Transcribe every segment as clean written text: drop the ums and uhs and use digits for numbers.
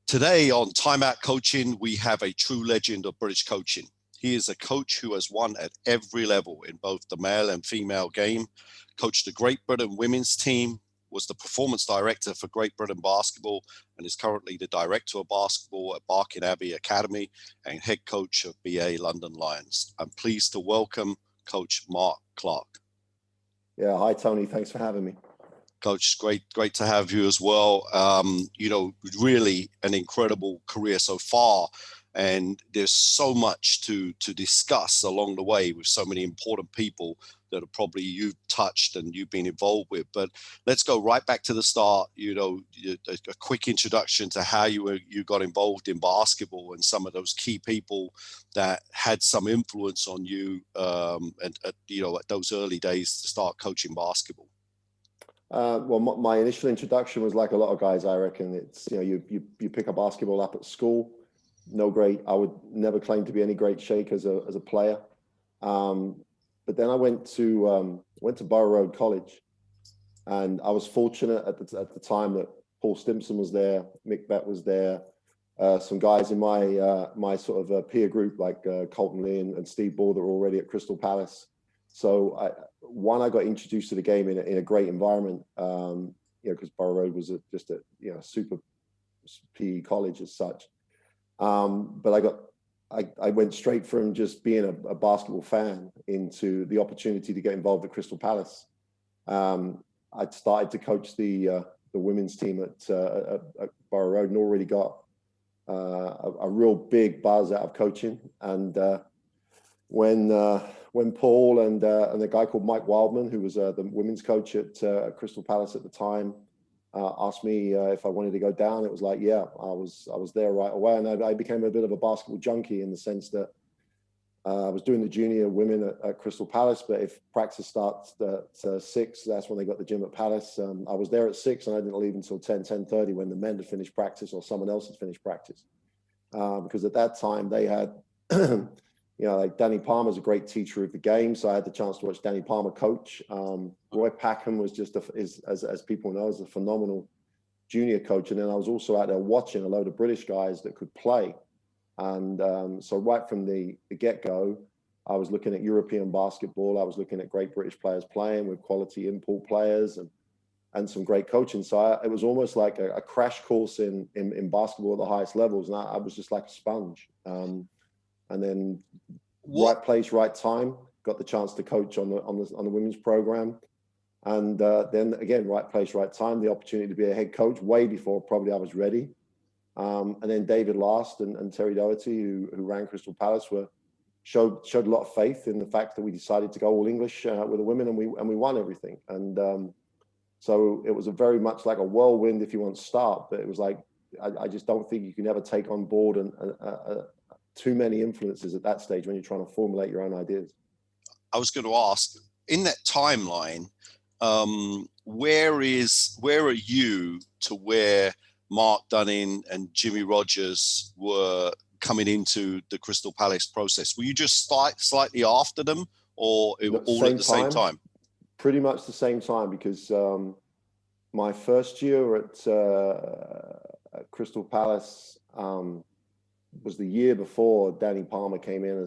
Today on Time Out Coaching, we have a true legend of British coaching. He is a coach who has won at every level in both the male and female game, coached the Great Britain women's team, was the performance director for Great Britain basketball, and is currently the director of basketball at Abbey Academy and head coach of BA London Lions. I'm pleased to welcome Coach Mark Clark. Yeah, hi Tony, thanks for having me. Coach, great to have you as well. Really an incredible career so far, and there's so much to discuss along the way with so many important people that are probably you've touched and you've been involved with. But let's go right back to the start. A quick introduction to how you got involved in basketball and some of those key people that had some influence on you, at those early days to start coaching basketball. Well, my initial introduction was like a lot of guys, I reckon. It's, you pick a basketball up at school. I would never claim to be any great shake as a player. But then I went to Borough Road College, and I was fortunate at the time that Paul Stimpson was there, Mick Bett was there, some guys in my sort of peer group like Colton Lee and Steve Ball that were already at Crystal Palace. So I got introduced to the game in a great environment, because Borough Road was just a super PE college as such. But I went straight from just being a basketball fan into the opportunity to get involved at Crystal Palace. I'd started to coach the women's team at Borough Road and already got a real big buzz out of coaching. And when Paul and a guy called Mike Wildman, who was the women's coach at Crystal Palace at the time, asked me if I wanted to go down, it was like, yeah, I was there right away. And I became a bit of a basketball junkie in the sense that I was doing the junior women at Crystal Palace, but if practice starts at 6, that's when they got the gym at Palace. I was there at 6 and I didn't leave until 10:30 when the men had finished practice or someone else had finished practice. Because at that time they had... like Danny Palmer's a great teacher of the game, so I had the chance to watch Danny Palmer coach. Roy Packham was just, as people know, is a phenomenal junior coach. And then I was also out there watching a load of British guys that could play. And so right from the get-go, I was looking at European basketball. I was looking at great British players playing with quality import players and some great coaching. So it was almost like a crash course in basketball at the highest levels. And I was just like a sponge. And then right place, right time, got the chance to coach on the women's program. And then again, right place, right time, the opportunity to be a head coach way before probably I was ready. And then David Last and Terry Doherty, who ran Crystal Palace, showed a lot of faith in the fact that we decided to go all English with the women, and we won everything. And so it was a very much like a whirlwind, if you want to start, but it was like, I just don't think you can ever take on board too many influences at that stage when you're trying to formulate your own ideas. I was going to ask, in that timeline, where are you to where Mark Dunning and Jimmy Rogers were coming into the Crystal Palace process? Were you just slightly after them, or all at the same time? Pretty much the same time, because my first year at Crystal Palace was the year before Danny Palmer came in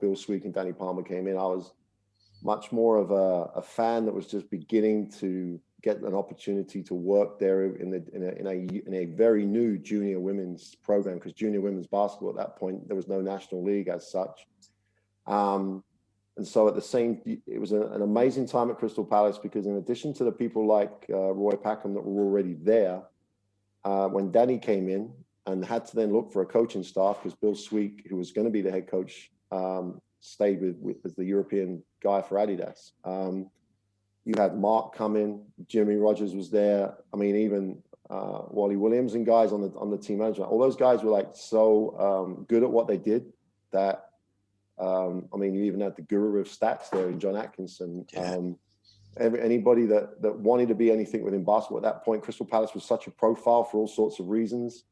Bill Sweek and Danny Palmer came in. I was much more of a fan that was just beginning to get an opportunity to work there in a very new junior women's program, because junior women's basketball at that point, there was no national league as such. And so it was an amazing time at Crystal Palace, because in addition to the people like Roy Packham that were already there, when Danny came in, and had to then look for a coaching staff, because Bill Sweek, who was going to be the head coach, stayed with as the European guy for Adidas. You had Mark come in, Jimmy Rogers was there. I mean, even Wally Williams and guys on the team management. All those guys were like so good at what they did that, you even had the guru of stats there in John Atkinson. Yeah. Anybody that wanted to be anything within basketball at that point, Crystal Palace was such a profile for all sorts of reasons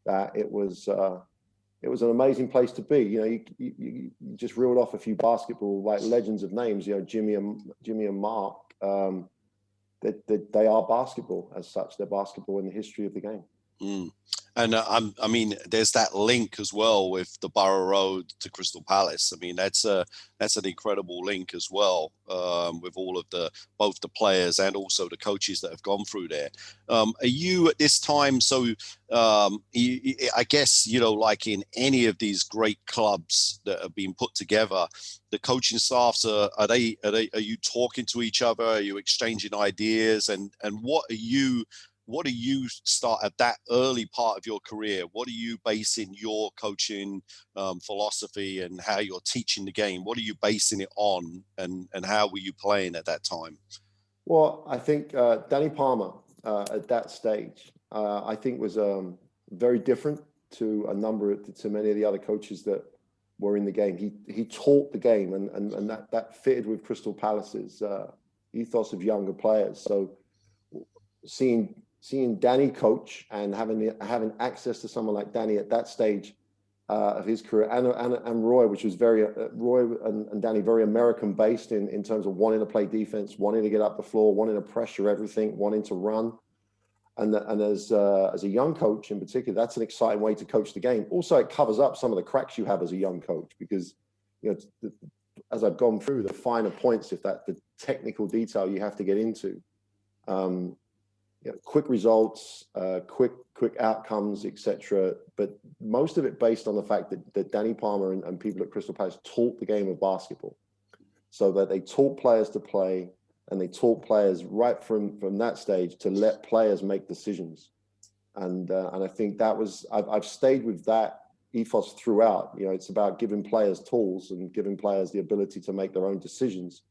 that it was an amazing place to be. You just reeled off a few basketball like legends of names. Jimmy and Mark. They are basketball as such. They're basketball in the history of the game. Mm. And I mean, there's that link as well with the Borough Road to Crystal Palace. I mean, that's an incredible link as well, with all of both the players and also the coaches that have gone through there. Are you at this time? So I guess, like in any of these great clubs that have been put together, the coaching staffs are you talking to each other? Are you exchanging ideas? And what do you start at that early part of your career? What are you basing your coaching philosophy and how you're teaching the game? What are you basing it on, and how were you playing at that time? Well, I think Danny Palmer at that stage, I think was very different to many of the other coaches that were in the game. He taught the game, and that fitted with Crystal Palace's ethos of younger players. So seeing Danny coach and having access to someone like Danny at that stage of his career, and Roy, which was Roy and Danny very American based in terms of wanting to play defense, wanting to get up the floor, wanting to pressure everything, wanting to run. And as a young coach in particular, that's an exciting way to coach the game. Also, it covers up some of the cracks you have as a young coach, because as I've gone through the finer points, the technical detail you have to get into. Quick results, quick outcomes, etc. But most of it based on the fact that Danny Palmer and people at Crystal Palace taught the game of basketball, so that they taught players to play, and they taught players right from that stage to let players make decisions. And I think I've stayed with that ethos throughout. It's about giving players tools and giving players the ability to make their own decisions.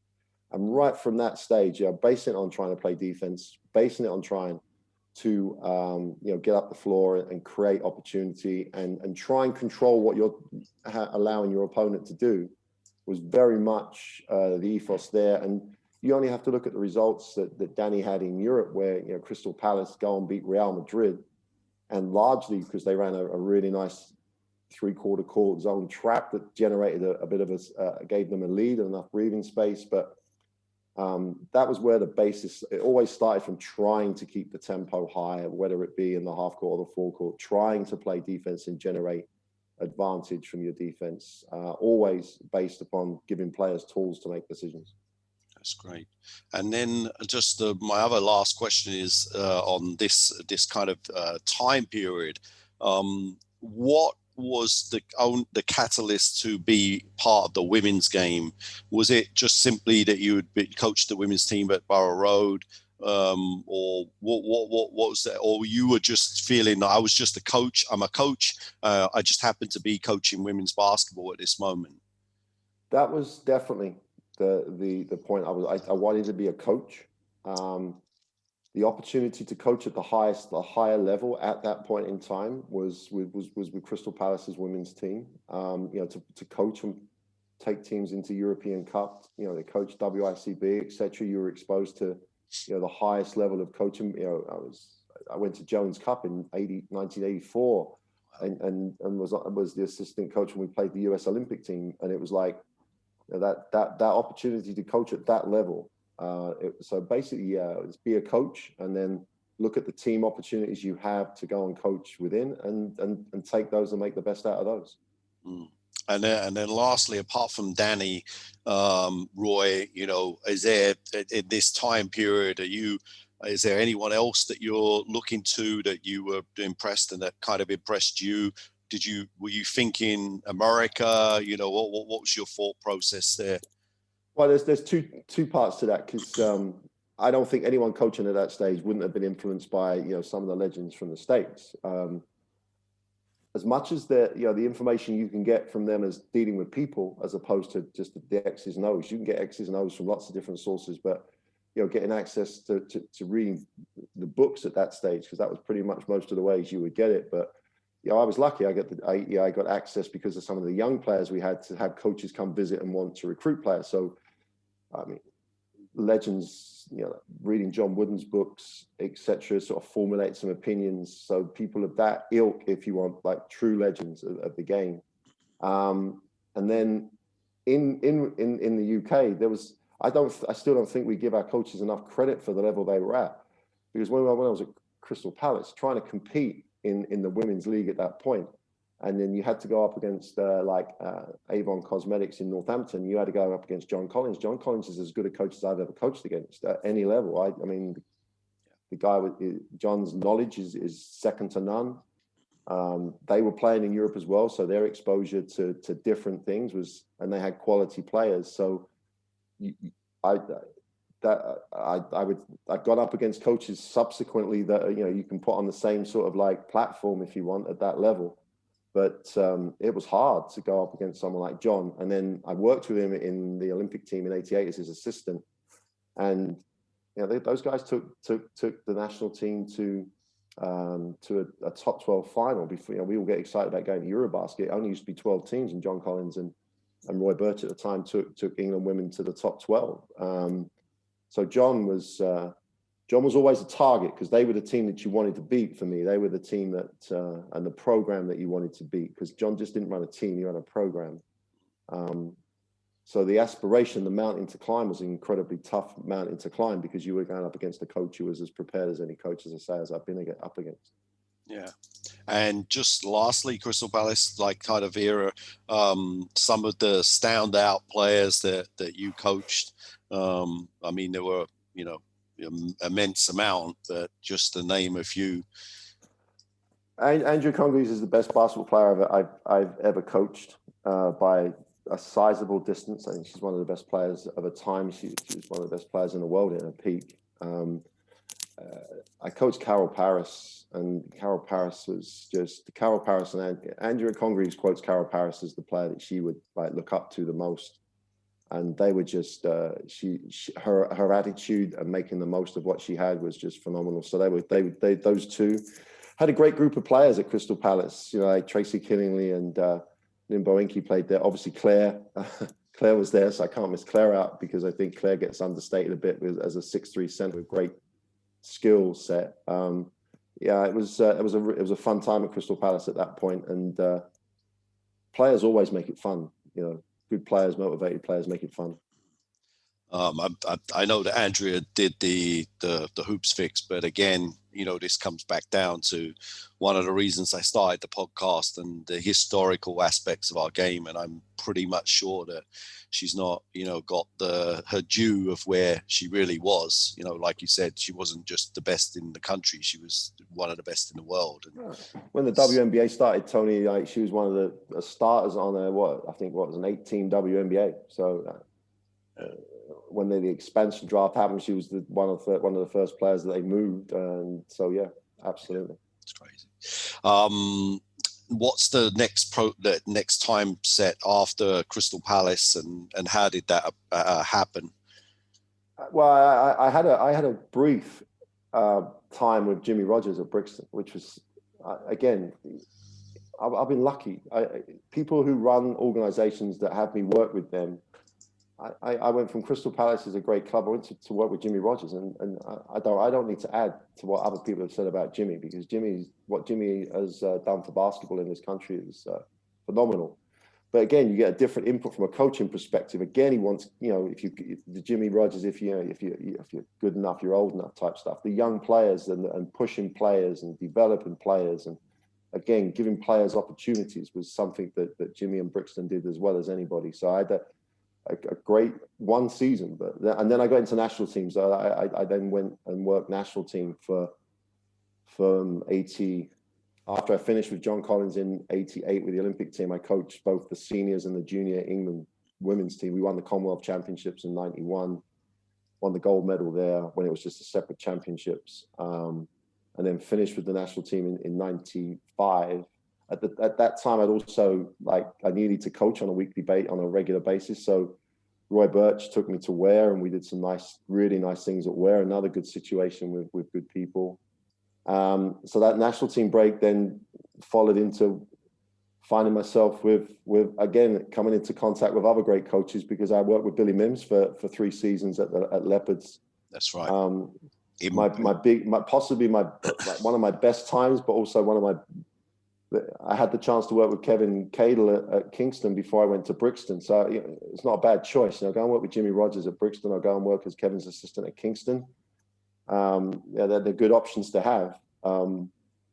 And right from that stage, basing it on trying to play defense, basing it on trying to get up the floor and create opportunity and try and control what you're allowing your opponent to do, was very much the ethos there. And you only have to look at the results that Danny had in Europe, where Crystal Palace go and beat Real Madrid, and largely because they ran a really nice three-quarter court zone trap that generated a bit of gave them a lead and enough breathing space. But that was where the basis, it always started from trying to keep the tempo high, whether it be in the half court or the forecourt, trying to play defense and generate advantage from your defense, always based upon giving players tools to make decisions. That's great. And then just my other last question is on this kind of time period. What was the catalyst to be part of the women's game? Was it just simply that you had coached the women's team at Borough Road, or what was that? Or you were just feeling that I was just a coach? I'm a coach. I just happened to be coaching women's basketball at this moment. That was definitely the point. I wanted to be a coach. The opportunity to coach at the higher level at that point in time was with Crystal Palace's women's team. To coach and take teams into European Cup. They coached WICB, etc. You were exposed to the highest level of coaching. I went to Jones Cup in 1984, and was the assistant coach when we played the US Olympic team, and it was like that opportunity to coach at that level. So basically, it's be a coach and then look at the team opportunities you have to go and coach within, and take those and make the best out of those. Mm. And then lastly, apart from Danny, Roy, is there in this time period, is there anyone else that you're looking to that you were impressed and that kind of impressed you? Were you thinking America? What was your thought process there? Well, there's two parts to that, because I don't think anyone coaching at that stage wouldn't have been influenced by some of the legends from the States. As much as the information you can get from them as dealing with people, as opposed to just the X's and O's. You can get X's and O's from lots of different sources, but getting access to reading the books at that stage, because that was pretty much most of the ways you would get it. But I was lucky. I got access because of some of the young players we had to have coaches come visit and want to recruit players. So, I mean, legends, reading John Wooden's books, etc., sort of formulate some opinions. So people of that ilk, if you want, like true legends of the game. And then in the UK, there was, I still don't think we give our coaches enough credit for the level they were at, because when I was at Crystal Palace, trying to compete in the women's league at that point. And then you had to go up against Avon Cosmetics in Northampton. You had to go up against John Collins. John Collins is as good a coach as I've ever coached against at any level. I mean, the guy with John's knowledge is second to none. They were playing in Europe as well, so their exposure to different things was, and they had quality players. So I got up against coaches subsequently that you can put on the same sort of like platform if you want at that level. But it was hard to go up against someone like John. And then I worked with him in the Olympic team in '88 as his assistant. And those guys took the national team to a top 12 final. Before we all get excited about going to Eurobasket. It only used to be 12 teams, and John Collins and Roy Birch at the time took England women to the top 12. So John was always a target because they were the team that you wanted to beat. For me, they were the team that and the program that you wanted to beat, because John just didn't run a team; he ran a program. So the aspiration, the mountain to climb, was an incredibly tough mountain to climb, because you were going up against a coach who was as prepared as any coach, as I say, as I've been up against. Yeah. And just lastly, Crystal Palace, like kind of era, some of the standout players that you coached. I mean, there were, immense amount, but just to name a few. Andrea Congreve is the best basketball player I've ever coached by a sizable distance. I think she's one of the best players of her time. She was one of the best players in the world in her peak. I coached Carol Paris, and Carol Paris and Andrea Congreve quotes Carol Paris as the player that she would look up to the most. And they were just her attitude and making the most of what she had was just phenomenal. So they those two had a great group of players at Crystal Palace. Like Tracy Killingly and Limbo Inky played there. Obviously, Claire was there, so I can't miss Claire out, because I think Claire gets understated a bit as a 6'3" center with great skill set. It was a fun time at Crystal Palace at that point, and players always make it fun. Good players, motivated players make it fun. I know that Andrea did the hoops fix, but again, this comes back down to one of the reasons I started the podcast and the historical aspects of our game. And I'm pretty much sure that she's not, got her due of where she really was. Like you said, she wasn't just the best in the country; she was one of the best in the world. And when the WNBA started, Tony, she was one of the starters on an 8-team WNBA. So. When the expansion draft happened, she was one of the first players that they moved, and so yeah, absolutely. It's crazy. What's the next time set after Crystal Palace, and how did that happen? Well, I had a brief time with Jimmy Rogers at Brixton, which was again, I've been lucky. People who run organizations that have me work with them. I went from Crystal Palace as a great club. I went to work with Jimmy Rogers, and I don't need to add to what other people have said about Jimmy, because what Jimmy has done for basketball in this country is phenomenal. But again, you get a different input from a coaching perspective. Again, he wants, the Jimmy Rogers, if you're good enough, you're old enough type stuff. The young players and pushing players and developing players, and again, giving players opportunities was something that Jimmy and Brixton did as well as anybody. So I had a great one season, and then I got into national teams. So I then went and worked national team from 80. After I finished with John Collins in 88 with the Olympic team, I coached both the seniors and the junior England women's team. We won the Commonwealth Championships in 91, won the gold medal there when it was just a separate championships, and then finished with the national team in 95. At that time, I'd also I needed to coach on a regular basis. So Roy Birch took me to Ware, and we did some really nice things at Ware. Another good situation with good people. So that national team break then followed into finding myself with again coming into contact with other great coaches, because I worked with Billy Mims for 3 seasons at Leopards. That's right. Possibly one of my best times, but also I had the chance to work with Kevin Cadle at Kingston before I went to Brixton. So it's not a bad choice. Go and work with Jimmy Rogers at Brixton, or go and work as Kevin's assistant at Kingston. They're good options to have.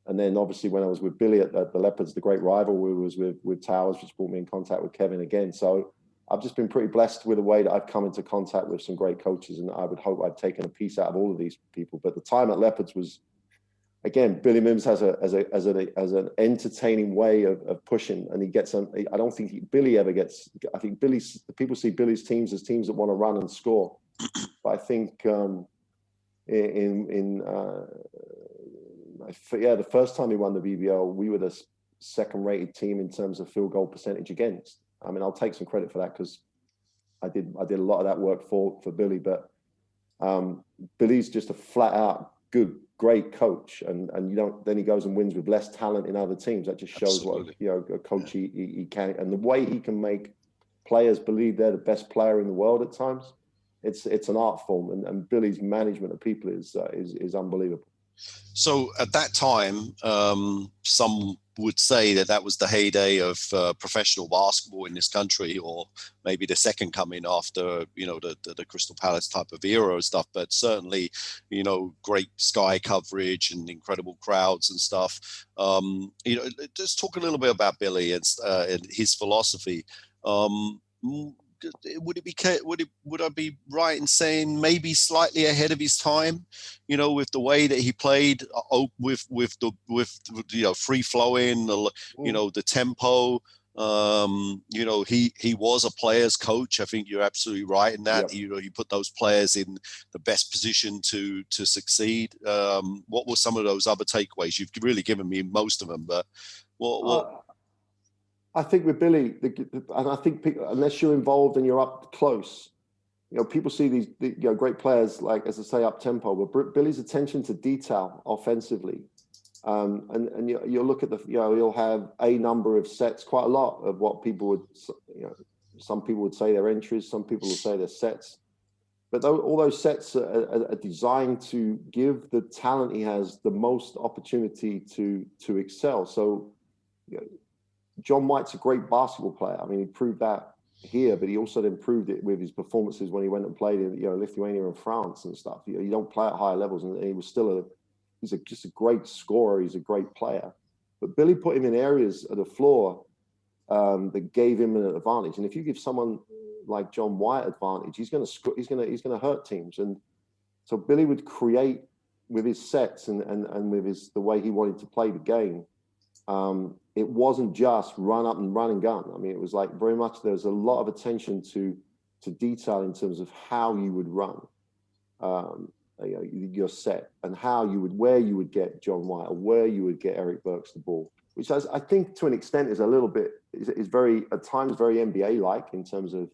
And then obviously when I was with Billy at the Leopards, the great rivalry was with Towers, which brought me in contact with Kevin again. So I've just been pretty blessed with the way that I've come into contact with some great coaches, and I would hope I've taken a piece out of all of these people. But the time at Leopards was, again, Billy Mims has an entertaining way of pushing, and he gets. I don't think Billy ever gets. I think people see Billy's teams as teams that want to run and score, but I think the first time he won the BBL, we were the second-rated team in terms of field goal percentage against. I mean, I'll take some credit for that because I did a lot of that work for Billy, but Billy's just a flat-out great coach, and then he goes and wins with less talent in other teams. That just shows Absolutely. What a coach he can, and the way he can make players believe they're the best player in the world at times. It's an art form, and Billy's management of people is unbelievable. So at that time, some would say that was the heyday of professional basketball in this country, or maybe the second coming after, the Crystal Palace type of era and stuff. But certainly, great Sky coverage and incredible crowds and stuff. Just talk a little bit about Billy and his philosophy. Would I be right in saying maybe slightly ahead of his time, with the way that he played, with the free flowing, the tempo. He was a player's coach. I think you're absolutely right in that. Yep. He put those players in the best position to succeed. What were some of those other takeaways? You've really given me most of them, but what? I think with Billy, and I think people, unless you're involved and you're up close, people see these great players, like, as I say, up tempo. But Billy's attention to detail offensively, and you'll look at you'll have a number of sets, quite a lot of what people would, some people would say they're entries, some people would say they're sets. But all those sets are designed to give the talent he has the most opportunity to excel. So, John White's a great basketball player. I mean, he proved that here, but he also then proved it with his performances when he went and played in Lithuania and France and stuff. You don't play at higher levels, and he was still just a great scorer. He's a great player. But Billy put him in areas of the floor that gave him an advantage. And if you give someone like John White advantage, he's going to hurt teams. And so Billy would create with his sets and with the way he wanted to play the game. It wasn't just run up and run and gun. I mean, it was like very much, there was a lot of attention to detail in terms of how you would run your set, and where you would get John White or where you would get Eric Burks the ball, which I think to an extent is a little bit, is very, at times very NBA-like in terms of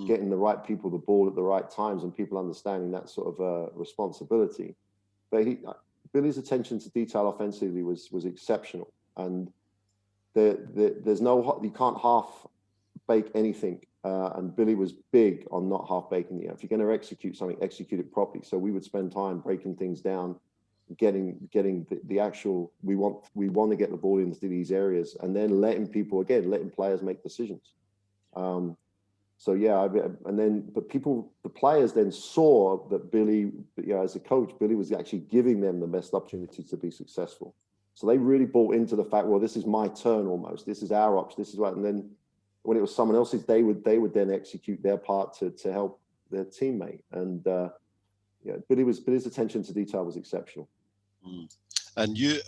getting the right people the ball at the right times and people understanding that sort of responsibility. But Billy's attention to detail offensively was exceptional. And there's no, you can't half bake anything. And Billy was big on not half baking. If you're going to execute something, execute it properly. So we would spend time breaking things down, getting the actual, we want to get the ball into these areas, and then letting players make decisions. So yeah, the players then saw that Billy, as a coach, Billy was actually giving them the best opportunity to be successful. So they really bought into the fact, well, this is my turn almost. This is our option. This is right. And then when it was someone else's, they would then execute their part to help their teammate. And Billy's attention to detail was exceptional. And you,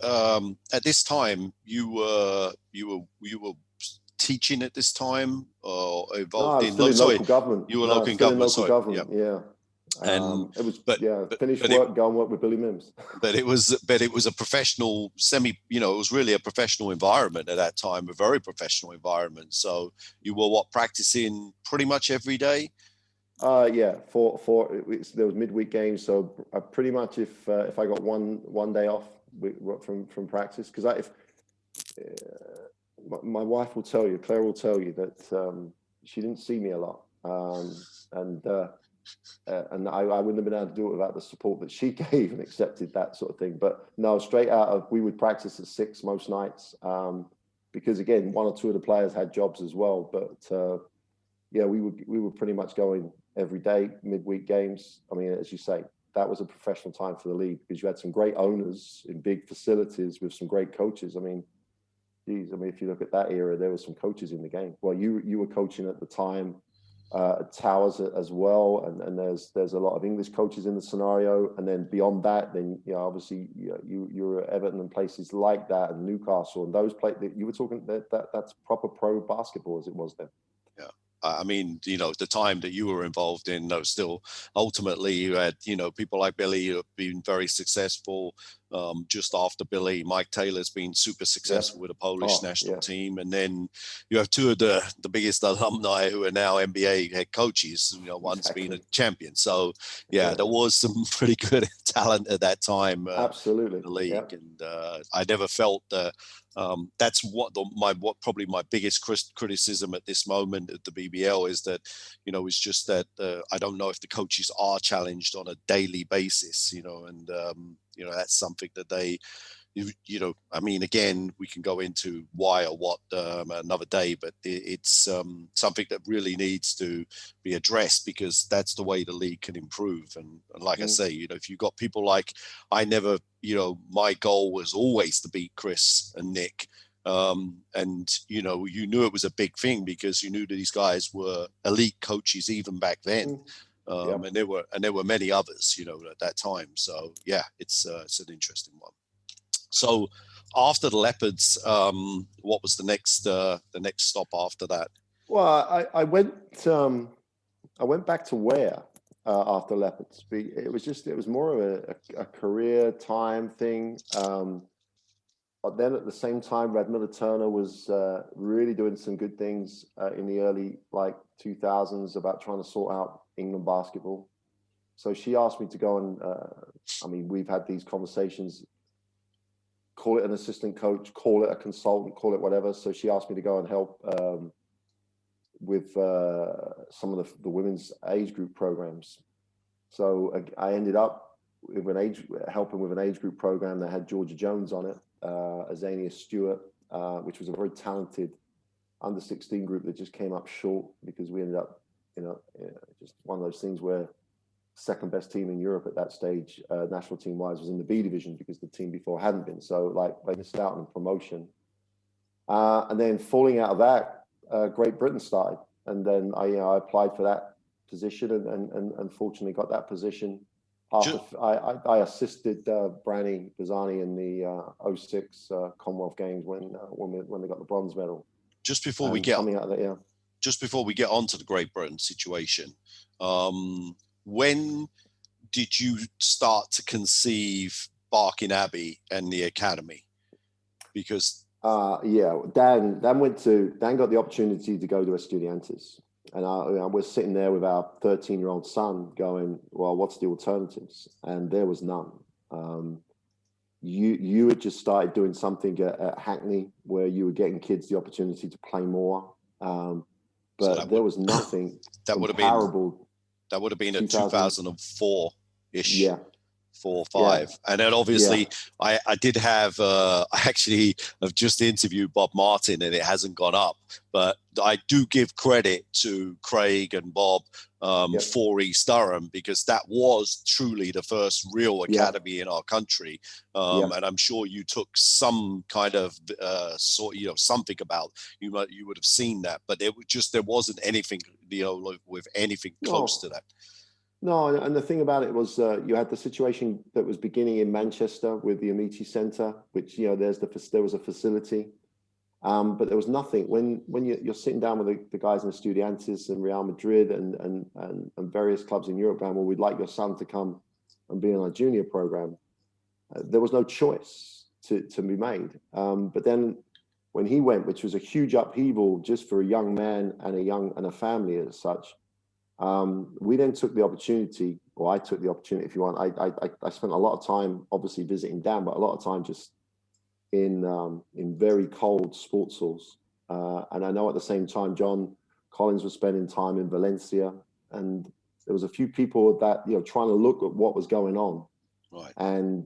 at this time, you were teaching at this time, or involved in local government? You were local government. Yeah. And it was finish work, go and work with Billy Mims. But it was a professional it was really a professional environment at that time, a very professional environment. So you were practicing pretty much every day? There was midweek games, so pretty much if I got one day off from practice, because my wife will tell you, Claire will tell you that she didn't see me a lot, and I wouldn't have been able to do it without the support that she gave and accepted that sort of thing. But no, straight out of, we would practice at 6 most nights, because again, one or two of the players had jobs as well. But we were pretty much going every day, midweek games. I mean, as you say, that was a professional time for the league, because you had some great owners in big facilities with some great coaches. I mean, geez, I mean, if you look at that era, there were some coaches in the game. Well, you were coaching at the time at Towers as well, and there's a lot of English coaches in the scenario. And then beyond that, then obviously you were at Everton and places like that, and Newcastle, and those places you were talking that's proper pro basketball as it was then. Yeah. I mean, the time that you were involved in, still ultimately you had, people like Billy who have been very successful. Just after Billy, Mike Taylor's been super successful with the Polish national team. And then you have two of the biggest alumni who are now NBA head coaches. One's been a champion. So, there was some pretty good talent at that time. Absolutely. In the league. And I never felt that's probably my biggest criticism at this moment at the BBL is that, it's just that I don't know if the coaches are challenged on a daily basis, and that's something that they, I mean, again, we can go into why or what another day, but it's something that really needs to be addressed, because that's the way the league can improve. And like I say, if you've got people like, my goal was always to beat Chris and Nick. And you knew it was a big thing because you knew that these guys were elite coaches even back then. And there were many others, at that time. So it's an interesting one. So after the Leopards, what was the next stop after that? Well, I went back to Ware after Leopards. It was more of a career time thing. But then at the same time, Radmilla Turner was really doing some good things in the early 2000s about trying to sort out England basketball. So she asked me to go and, we've had these conversations, call it an assistant coach, call it a consultant, call it whatever. So she asked me to go and help with some of the women's age group programs. So I ended up helping with an age group program that had Georgia Jones on it, Azania Stewart, which was a very talented under 16 group that just came up short because we ended up, just one of those things where second best team in Europe at that stage, national team wise, was in the B division because the team before hadn't been. So they missed out on promotion. And then falling out of that, Great Britain started. And then I applied for that position and fortunately got that position. I assisted Branny Bazzani in the 06 Commonwealth Games when they got the bronze medal. Just before we get onto the Great Britain situation, when did you start to conceive Barking Abbey and the academy? Because Dan got the opportunity to go to Estudiantes, and I was sitting there with our 13-year-old son going, well, what's the alternatives? And there was none. You had just started doing something at Hackney where you were getting kids the opportunity to play more, but there was nothing comparable. That would have been in 2004-ish. Yeah. 4 or 5. Yeah. And then obviously I did have, I actually have just interviewed Bob Martin and it hasn't gone up, but I do give credit to Craig and Bob for East Durham, because that was truly the first real academy in our country. And I'm sure you took some kind of something about, you would have seen that, but there wasn't anything, with anything close to that. No, and the thing about it was you had the situation that was beginning in Manchester with the Amiti Centre, which, there was a facility, but there was nothing. When you're sitting down with the guys in the Estudiantes and Real Madrid and various clubs in Europe going, well, we'd like your son to come and be in our junior program. There was no choice to be made. But then when he went, which was a huge upheaval just for a young man and a family as such, we then took the opportunity, or I took the opportunity, if you want. I spent a lot of time obviously visiting Dan, but a lot of time just in very cold sports halls. And I know at the same time, John Collins was spending time in Valencia, and there was a few people that, trying to look at what was going on. Right. And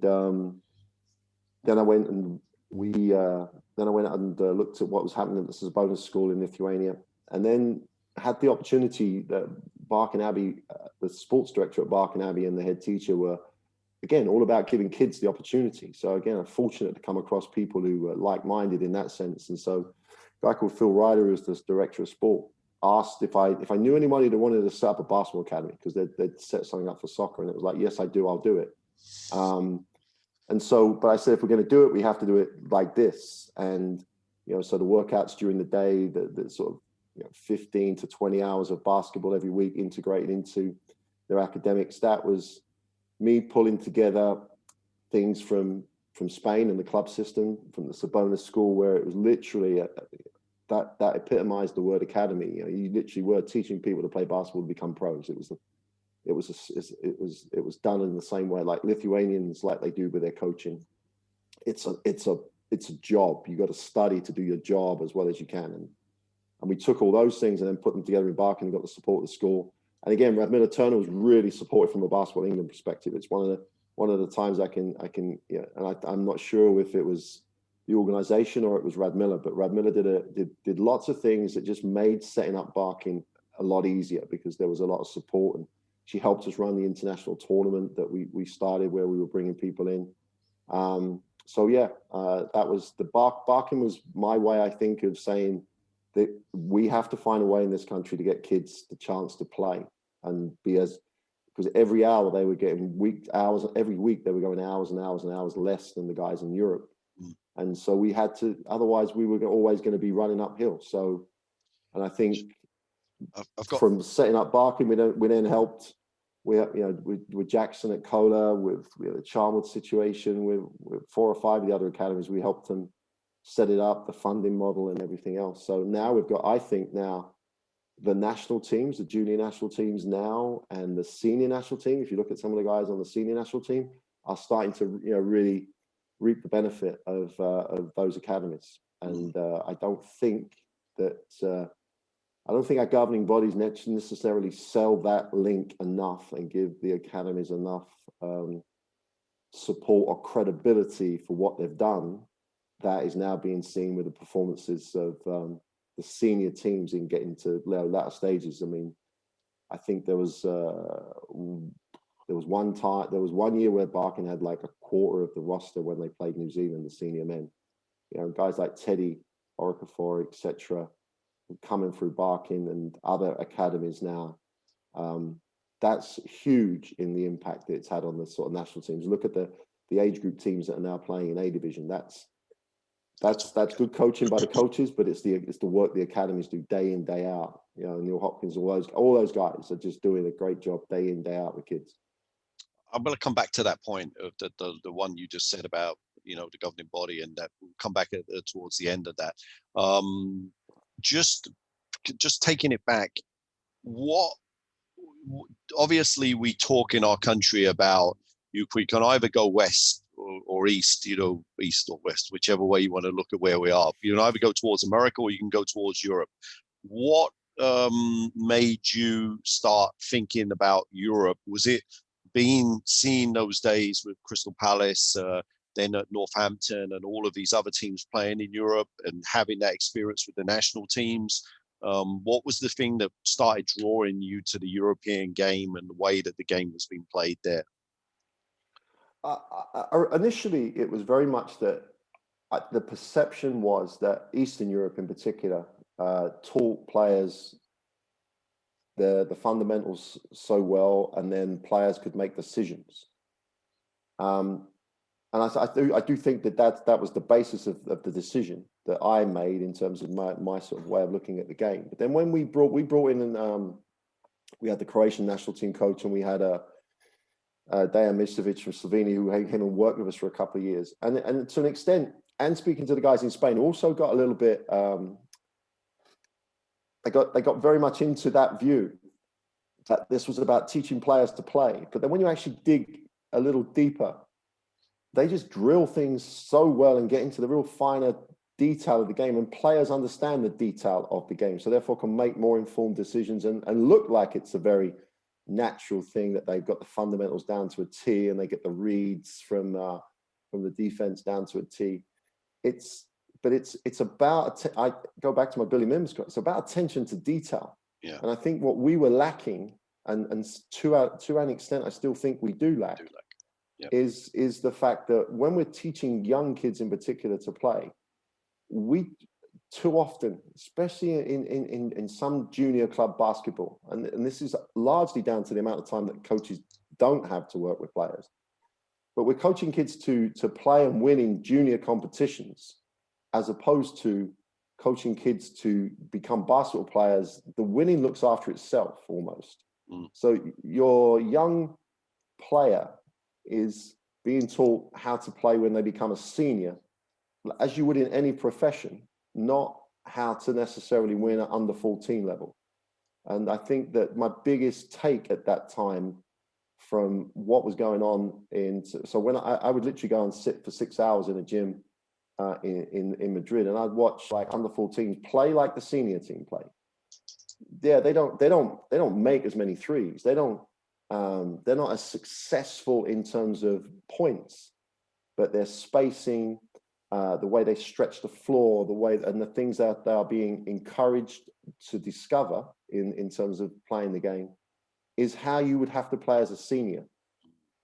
then I went and looked at what was happening at the Sabonis School in Lithuania, and then had the opportunity Barking Abbey, the sports director at Barking Abbey and the head teacher were, again, all about giving kids the opportunity. So again, I'm fortunate to come across people who were like-minded in that sense. And so a guy called Phil Ryder, who's the director of sport, asked if I knew anybody that wanted to set up a basketball academy, because they'd set something up for soccer. And it was like, yes, I do, I'll do it. And so, but I said, if we're going to do it, we have to do it like this. And, so the workouts during the day, the sort of 15 to 20 hours of basketball every week integrated into their academics. That was me pulling together things from Spain and the club system, from the Sabona school, where it was literally that epitomized the word academy. You literally were teaching people to play basketball to become pros. It was done in the same way, like Lithuanians, like they do with their coaching. It's a job. You got to study to do your job as well as you can. And we took all those things and then put them together in Barking and got the support of the school. And again, Radmilla Turner was really supportive from a Basketball England perspective. It's one of the times I can, and I'm not sure if it was the organization or it was Radmilla, but Radmilla did lots of things that just made setting up Barking a lot easier, because there was a lot of support. And she helped us run the international tournament that we started, where we were bringing people in. That was the Barking was my way, I think, of saying that we have to find a way in this country to get kids the chance to play and because every hour they were getting every week they were going hours and hours and hours less than the guys in Europe. And so we had to, otherwise we were always going to be running uphill. So, and I think from setting up Barking, we then helped with Jackson at Cola, with the Charmwood situation, with 4 or 5 of the other academies. We helped them set it up, the funding model and everything else. So now we've got, I think now, the national teams, the junior national teams now, and the senior national team, if you look at some of the guys on the senior national team, are starting to really reap the benefit of those academies. And I don't think our governing bodies necessarily sell that link enough and give the academies enough support or credibility for what they've done. That is now being seen with the performances of the senior teams in getting to latter stages. I mean, I think there was 1 year where Barking had like a quarter of the roster when they played New Zealand, the senior men. Guys like Teddy, Okafor, etc., coming through Barking and other academies now. That's huge in the impact that it's had on the sort of national teams. Look at the age group teams that are now playing in A division. That's good coaching by the coaches, but it's the work the academies do day in, day out. Neil Hopkins, all those guys are just doing a great job day in, day out with kids. I'm going to come back to that point of the one you just said about the governing body, and that we'll come back towards the end of that. Just taking it back, obviously we talk in our country about we can either go west or east, east or west, whichever way you want to look at where we are. You can either go towards America or you can go towards Europe. What made you start thinking about Europe? Was it seeing those days with Crystal Palace, then at Northampton and all of these other teams playing in Europe and having that experience with the national teams? What was the thing that started drawing you to the European game and the way that the game was being played there? Initially, it was very much that the perception was that Eastern Europe in particular taught players the fundamentals so well, and then players could make decisions. And I do think that was the basis of the decision that I made in terms of my sort of way of looking at the game. But then when we brought in, we had the Croatian national team coach, and we had Dejan Misovic from Slovenia, who came and worked with us for a couple of years. And to an extent, and speaking to the guys in Spain, also got a little bit, they got very much into that view that this was about teaching players to play. But then when you actually dig a little deeper, they just drill things so well and get into the real finer detail of the game, and players understand the detail of the game, so therefore can make more informed decisions and look like it's a very natural thing, that they've got the fundamentals down to a T and they get the reads from the defense down to a T. It's about, I go back to my Billy Mims quote, it's about attention to detail. Yeah. And I think what we were lacking, and to an extent, I still think we do lack, Yep. is the fact that when we're teaching young kids in particular to play, we too often, especially in some junior club basketball, and this is largely down to the amount of time that coaches don't have to work with players, but we're coaching kids to play and win in junior competitions, as opposed to coaching kids to become basketball players. The winning looks after itself almost. So your young player is being taught how to play when they become a senior, as you would in any profession, not how to necessarily win at under 14 level. And I think that my biggest take at that time from what was going on so when I would literally go and sit for 6 hours in a gym in Madrid, and I'd watch like under 14s play like the senior team play. Yeah, they don't make as many threes. They're not as successful in terms of points, but their spacing, the way they stretch the floor, and the things that they are being encouraged to discover in terms of playing the game, is how you would have to play as a senior.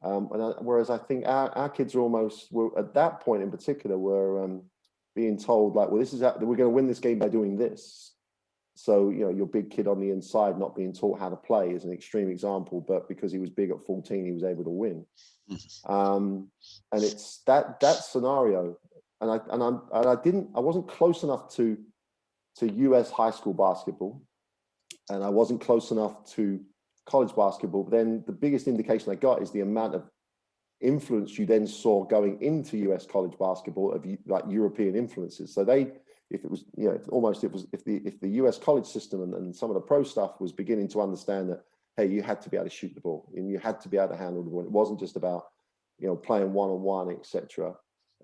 Whereas I think our kids were at that point in particular were being told like, well, this is we're going to win this game by doing this. So, your big kid on the inside not being taught how to play is an extreme example, but because he was big at 14, he was able to win. And it's that scenario. And I wasn't close enough to US high school basketball, and I wasn't close enough to college basketball. But then the biggest indication I got is the amount of influence you then saw going into US college basketball of like European influences. So if the US college system and some of the pro stuff was beginning to understand that, hey, you had to be able to shoot the ball and you had to be able to handle the ball. It wasn't just about, playing one-on-one, etc.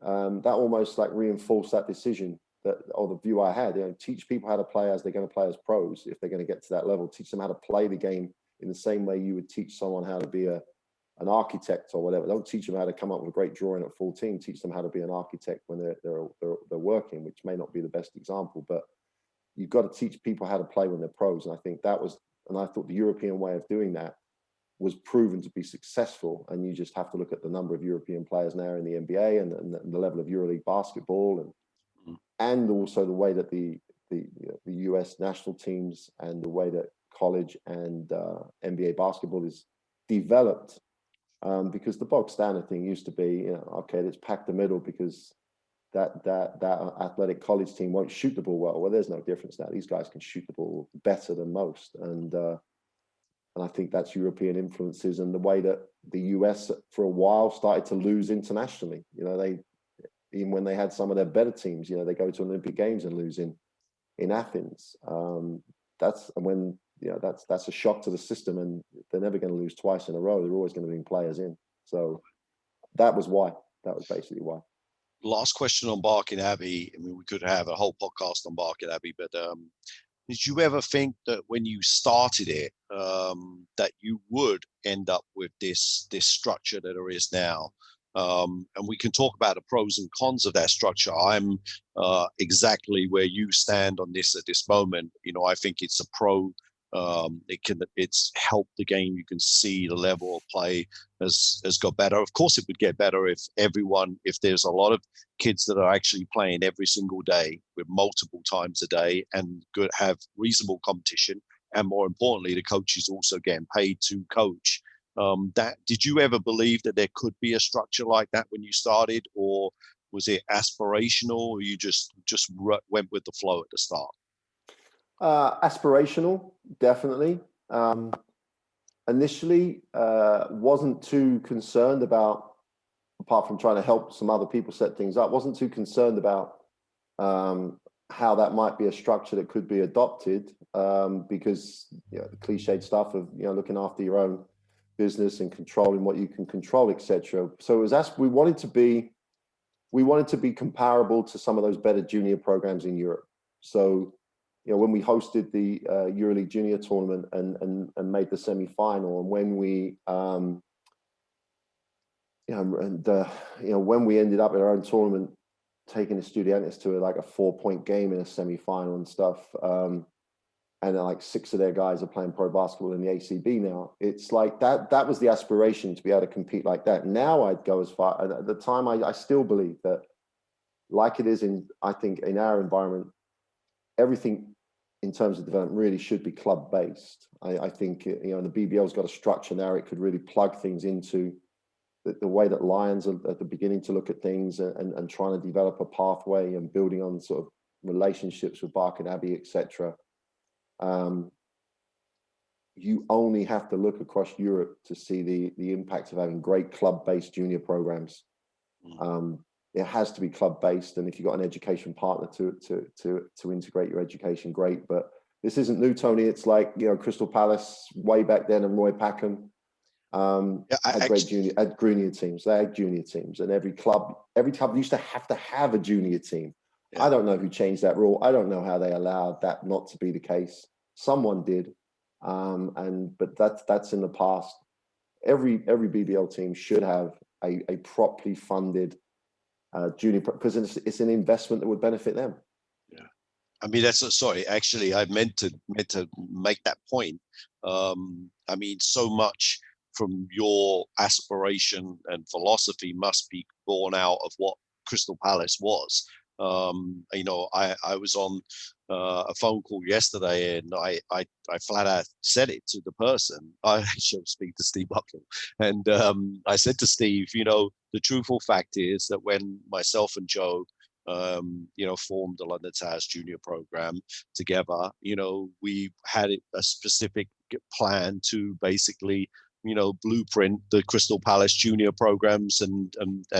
That almost like reinforced that decision or the view I had. Teach people how to play as they're going to play as pros if they're going to get to that level. Teach them how to play the game in the same way you would teach someone how to be an architect or whatever. Don't teach them how to come up with a great drawing at 14. Teach them how to be an architect when they're working, which may not be the best example, but you've got to teach people how to play when they're pros. And I think I thought the European way of doing that was proven to be successful. And you just have to look at the number of European players now in the NBA and the level of EuroLeague basketball and also the way that the US national teams and the way that college and NBA basketball is developed. Because the bog standard thing used to be, okay, let's pack the middle because that athletic college team won't shoot the ball well. Well, there's no difference now. These guys can shoot the ball better than most, and I think that's European influences and the way that the US for a while started to lose internationally. They even when they had some of their better teams, they go to Olympic Games and lose in Athens. That's a shock to the system, and they're never going to lose twice in a row. They're always going to bring players in. So that was why. That was basically why. Last question on Barking Abbey. I mean, we could have a whole podcast on Barking Abbey, but did you ever think that when you started it, that you would end up with this structure that there is now? And we can talk about the pros and cons of that structure. I'm exactly where you stand on this at this moment. I think it's a pro. It's helped the game. You can see the level of play has got better. Of course, it would get better if there's a lot of kids that are actually playing every single day with multiple times a day and have reasonable competition. And more importantly, the coach is also getting paid to coach. Did you ever believe that there could be a structure like that when you started, or was it aspirational, or you just went with the flow at the start? Aspirational, definitely. Initially, wasn't too concerned about, apart from trying to help some other people set things up, wasn't too concerned about how that might be a structure that could be adopted, because the cliched stuff of looking after your own business and controlling what you can control, etc. So it was we wanted to be comparable to some of those better junior programs in Europe. So when we hosted the EuroLeague Junior tournament and made the semi-final, and when we when we ended up in our own tournament taking the Estudiantes to like a 4-point game in a semi-final and stuff, and like 6 of their guys are playing pro basketball in the ACB now. It's like that was the aspiration, to be able to compete like that. Now I'd go as far, at the time I still believe that, like it is I think in our environment, everything in terms of development really should be club based. I think, the BBL's got a structure now. It could really plug things into the way that Lions are at the beginning to look at things, and trying to develop a pathway and building on sort of relationships with Bark and Abbey, etc. You only have to look across Europe to see the impact of having great club-based junior programs. It has to be club-based, and if you've got an education partner to integrate your education, great. But this isn't new, Tony. It's like, Crystal Palace way back then, and Roy Packham had great junior teams. They had junior teams, and every club used to have a junior team. Yeah. I don't know who changed that rule. I don't know how they allowed that not to be the case. Someone did, but that's in the past. Every BBL team should have a properly funded junior, because it's an investment that would benefit them. Yeah, I mean, actually, I meant to make that point. I mean, so much from your aspiration and philosophy must be born out of what Crystal Palace was. I was on a phone call yesterday, and I flat out said it to the person. I should speak to Steve Buckland, and I said to Steve, the truthful fact is that when myself and Joe, formed the London Towers Junior program together, we had a specific plan to basically, blueprint the Crystal Palace junior programs and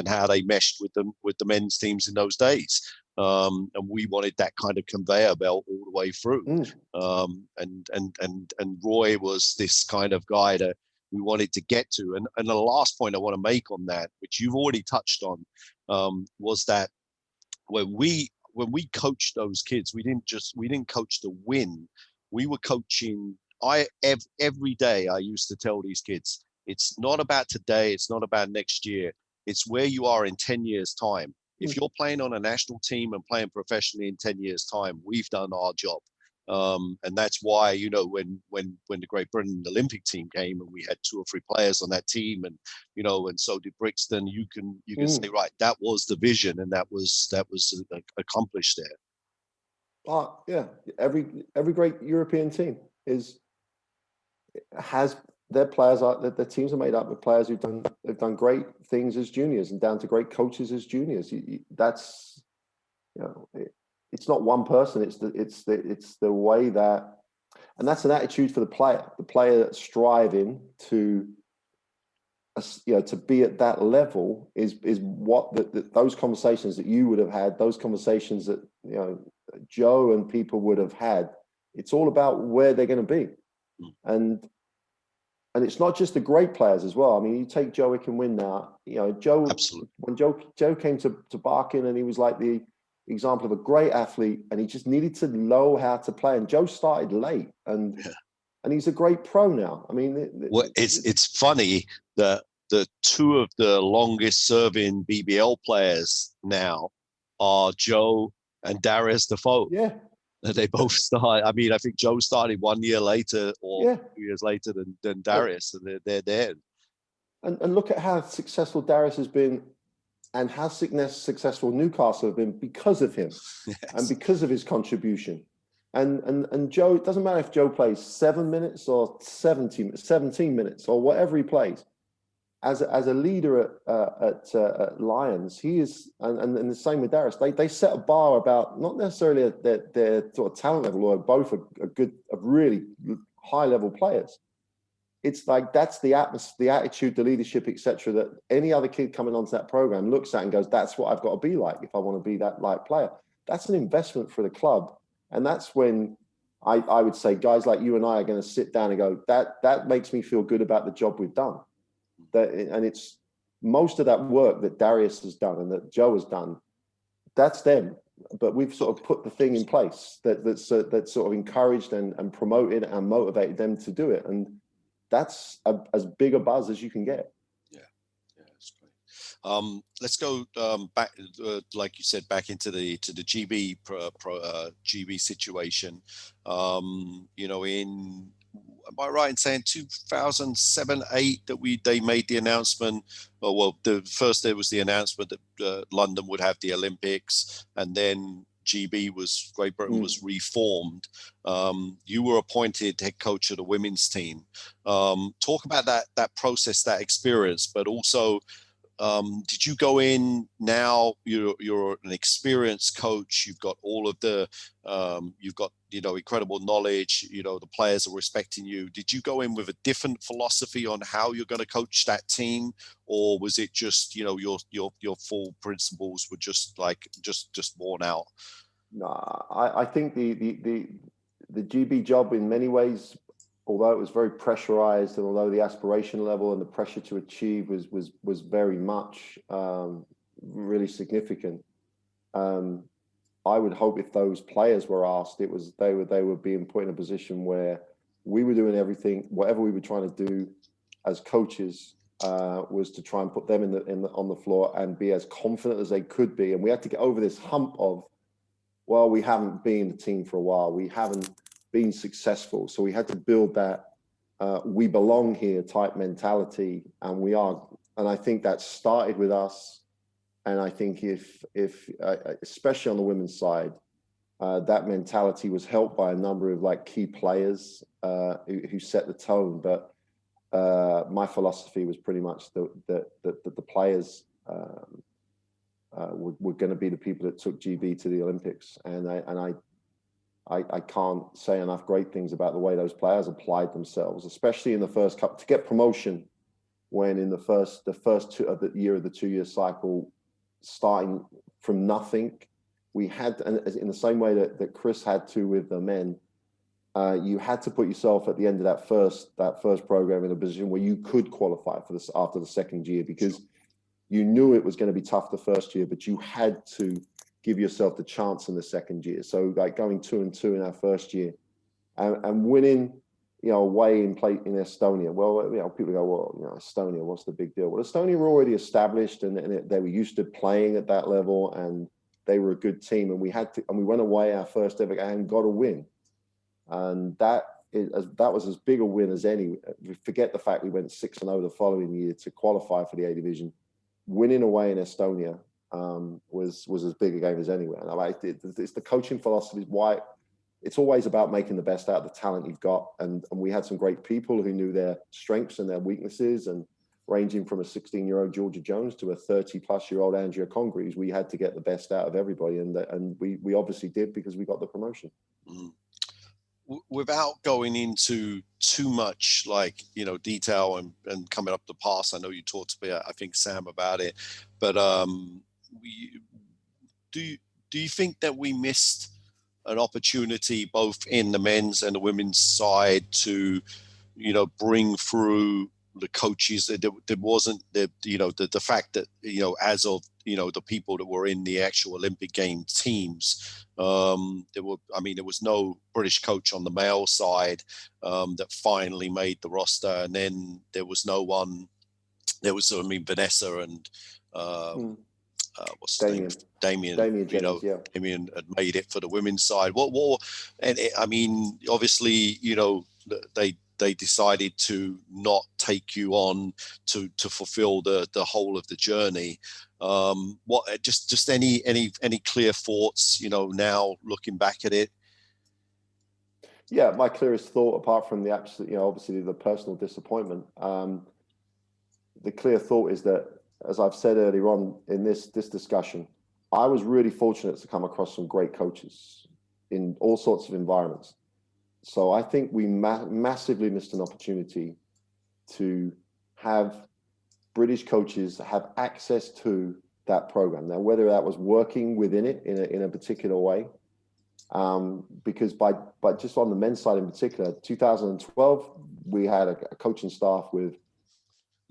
how they meshed with the men's teams in those days. And we wanted that kind of conveyor belt all the way through. And Roy was this kind of guy that we wanted to get to. And the last point I want to make on that, which you've already touched on, was that when we coached those kids, we didn't coach to win. We were coaching. Every day I used to tell these kids, it's not about today, it's not about next year, it's where you are in 10 years time. If you're playing on a national team and playing professionally in 10 years time, we've done our job. And that's why, when the Great Britain Olympic team came and we had 2 or 3 players on that team, and and so did Brixton, you can say, right, that was the vision, and that was accomplished there. Yeah, every great European team has their players, their teams are made up of players who've done great things as juniors, and down to great coaches as juniors. That's, it's not one person. It's the way that, and that's an attitude for the player that's striving to be at that level is what those conversations that you would have had, those conversations that Joe and people would have had. It's all about where they're going to be. And it's not just the great players as well. I mean, you take Joe Wickham now. Joe. Absolutely. When Joe came to Barking, and he was like the example of a great athlete, and he just needed to know how to play. And Joe started late, and he's a great pro now. I mean, it's funny that the 2 of the longest serving BBL players now are Joe and Darius Defoe. Yeah. They both start. I mean, I think Joe started 1 year later or 2 years later than Darius, and they're there. And look at how successful Darius has been, and how successful Newcastle have been because of him, and because of his contribution. And Joe, it doesn't matter if Joe plays 7 minutes or 17 minutes or whatever he plays. As a leader at Lions, he is, and the same with Darius. They set a bar about not necessarily their sort of talent level, or both are really high level players. It's like that's the atmosphere, the attitude, the leadership, etc. That any other kid coming onto that program looks at and goes, "That's what I've got to be like if I want to be that like player." That's an investment for the club, and that's when I would say guys like you and I are going to sit down and go, "That makes me feel good about the job we've done." And it's most of that work that Darius has done and that Joe has done, that's them. But we've sort of put the thing in place that's sort of encouraged and promoted and motivated them to do it. And that's as big a buzz as you can get. Yeah, that's great. Let's go back, like you said, back into the GB GB situation. Am I right in saying 2007-8 that they made the announcement? Oh, well, first there was the announcement that London would have the Olympics, and then Great Britain was reformed. You were appointed head coach of the women's team. Talk about that process, that experience, but also, did you go in now? You're an experienced coach. You've got all of the, you've got incredible knowledge. The players are respecting you. Did you go in with a different philosophy on how you're going to coach that team, or was it just your full principles were just worn out? No, I think the GB job in many ways, although it was very pressurized, and although the aspiration level and the pressure to achieve was very much really significant, I would hope if those players were asked, they would be put in a position where we were doing everything, whatever we were trying to do as coaches, was to try and put them on the floor and be as confident as they could be. And we had to get over this hump of, well, we haven't been a team for a while. We haven't been successful. So we had to build that we belong here type mentality, and we are. And I think that started with us. And I think if especially on the women's side, that mentality was helped by a number of key players who set the tone. But my philosophy was pretty much that the players were going to be the people that took GB to the Olympics, and I can't say enough great things about the way those players applied themselves, especially in the first couple to get promotion. When in the first two of the year of the 2-year cycle, starting from nothing, we had, and in the same way that Chris had to with the men, you had to put yourself at the end of that first program in a position where you could qualify for this after the second year, because you knew it was going to be tough the first year, but you had to give yourself the chance in the second year. So going 2-2 in our first year and winning, away in Estonia. Well, people go, well, Estonia, what's the big deal? Well, Estonia were already established, and they were used to playing at that level, and they were a good team. And we went away our first ever game and got a win. And that was as big a win as any. Forget the fact we went 6-0 the following year to qualify for the A division. Winning away in Estonia was as big a game as anywhere. And it's the coaching philosophy is why it's always about making the best out of the talent you've got. And we had some great people who knew their strengths and their weaknesses, and ranging from a 16-year-old Georgia Jones to a 30-plus-year-old Andrea Congreve, we had to get the best out of everybody. And we obviously did, because we got the promotion. Mm. Without going into too much detail and coming up the past, I know you talked about, I think, Sam, about it, but do you think that we missed an opportunity both in the men's and the women's side to bring through the coaches? There wasn't the fact that as of the people that were in the actual Olympic game teams, there was no British coach on the male side that finally made the roster, and then there was no one. There was Vanessa and what's his name? Damien. Damien had made it for the women's side. Obviously, they decided to not take you on to fulfill the whole of the journey. Just any clear thoughts, now looking back at it? Yeah, my clearest thought, apart from the absolute, obviously the personal disappointment, the clear thought is that, as I've said earlier on in this discussion, I was really fortunate to come across some great coaches in all sorts of environments. So I think we massively missed an opportunity to have British coaches have access to that program. Now, whether that was working within it in a particular way, because by just on the men's side in particular, 2012, we had a coaching staff with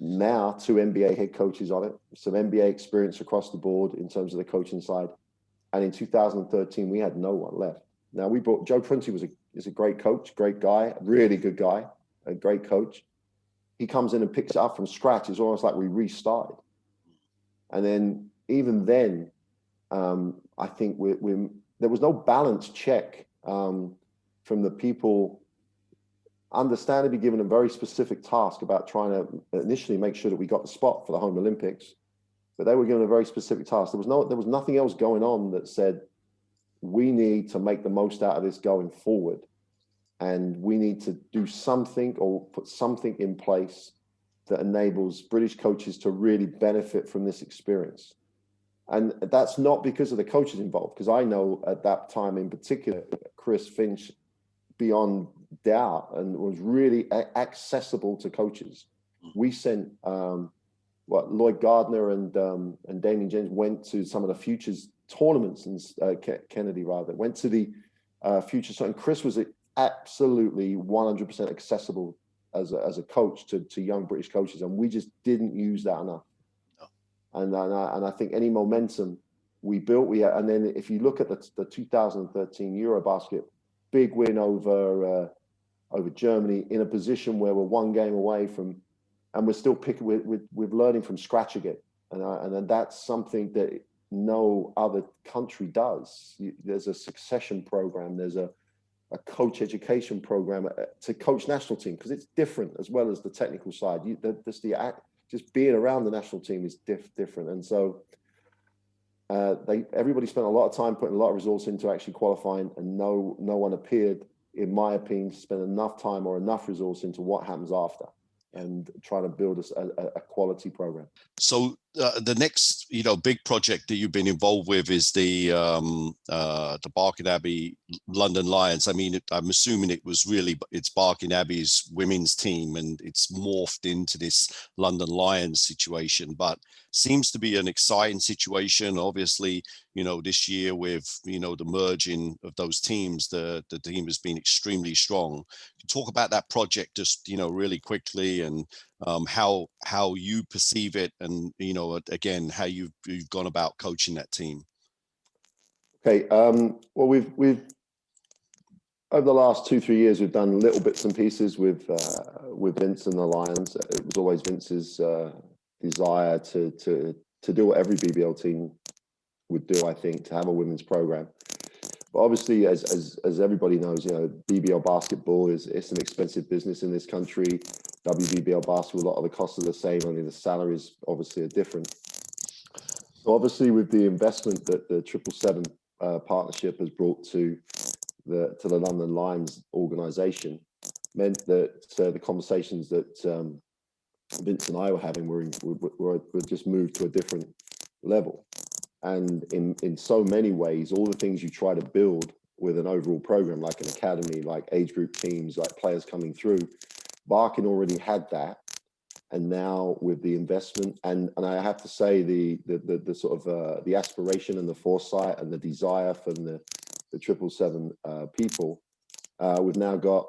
now 2 NBA head coaches on it, some NBA experience across the board in terms of the coaching side. And in 2013, we had no one left. Now, we brought Joe Prunty is a great coach, great guy, really good guy, a great coach. He comes in and picks it up from scratch. It's almost like we restarted. And then even then, I think there was no balance check from the people, understandably given a very specific task about trying to initially make sure that we got the spot for the home Olympics, but they were given a very specific task. There was nothing else going on that said, we need to make the most out of this going forward. And we need to do something or put something in place that enables British coaches to really benefit from this experience. And that's not because of the coaches involved, because I know at that time in particular, Chris Finch, beyond doubt, and was really accessible to coaches. We sent Lloyd Gardner and Damien James went to some of the Futures tournaments, and Kennedy rather went to the Futures. And Chris was absolutely 100% accessible as a coach to young British coaches, and we just didn't use that enough. And I think any momentum we built, and then if you look at the 2013 Eurobasket, big win over Germany in a position where we're one game away from, and we're still picking, we're learning from scratch again, and that's something that no other country does. There's a succession program, there's a coach education program to coach national team, because it's different as well as the technical side. Just being around the national team is different, and so everybody spent a lot of time putting a lot of resource into actually qualifying, and no one appeared, in my opinion, to spend enough time or enough resource into what happens after and trying to build a quality program. So the next, big project that you've been involved with is the Barking Abbey London Lions. I mean, I'm assuming it's Barking Abbey's women's team, and it's morphed into this London Lions situation, but seems to be an exciting situation. Obviously, this year with, the merging of those teams, the team has been extremely strong. Talk about that project just, really quickly, and how you perceive it, and again how you've gone about coaching that team. Okay, well, we've over the last 2-3 years we've done little bits and pieces with Vince and the Lions. It was always Vince's desire to do what every BBL team would do, I think, to have a women's program. But obviously, as everybody knows, BBL basketball it's an expensive business in this country. WBBL basketball, a lot of the costs are the same, only the salaries obviously are different. So obviously, with the investment that the 777 partnership has brought to the London Lions organisation, meant that the conversations that Vince and I were having were just moved to a different level. And in so many ways, all the things you try to build with an overall program, like an academy, like age group teams, like players coming through, Barking already had that. And now with the investment, and I have to say the sort of the aspiration and the foresight and the desire from the 777 people, we've now got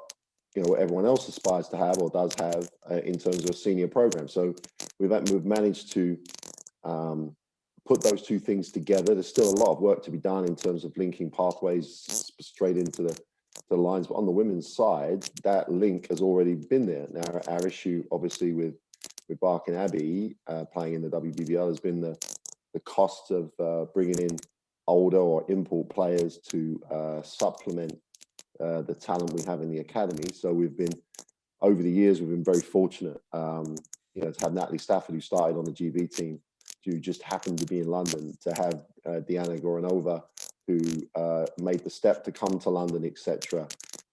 what everyone else aspires to have or does have in terms of a senior program. So we've managed to put those two things together. There's still a lot of work to be done in terms of linking pathways straight into the lines, but on the women's side, that link has already been there. Now, our issue, obviously, with Barking Abbey playing in the WBBL has been the cost of bringing in older or import players to supplement the talent we have in the academy. So over the years, we've been very fortunate, to have Natalie Stafford, who started on the GB team, who just happened to be in London, to have Diana Goranova, who made the step to come to London, etc.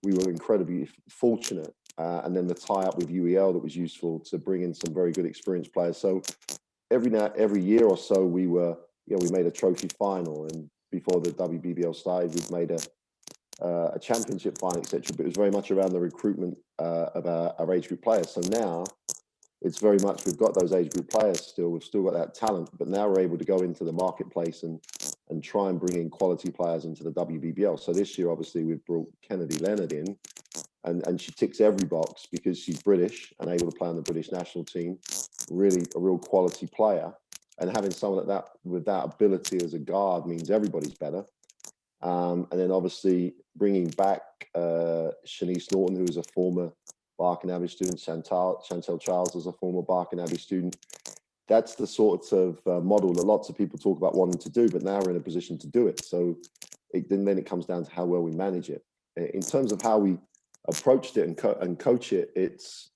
We were incredibly fortunate. And then the tie-up with UEL that was useful to bring in some very good experienced players. So every year or so, we made a trophy final, and before the WBBL started, we've made a championship final, etc. But it was very much around the recruitment of our age group players. So now it's very much, we've got those age group players still, we've still got that talent, but now we're able to go into the marketplace and try and bring in quality players into the WBBL. So this year, obviously, we've brought Kennedy Leonard in, and she ticks every box because she's British and able to play on the British national team, really a real quality player. And having someone like that with that ability as a guard means everybody's better. And then obviously bringing back Shanice Norton, who is a former Barking Abbey student, Chantel Charles is a former Barking Abbey student. that's the sort of model that lots of people talk about wanting to do, but now we're in a position to do it. So then it comes down to how well we manage it. In terms of how we approached it and coach it, it's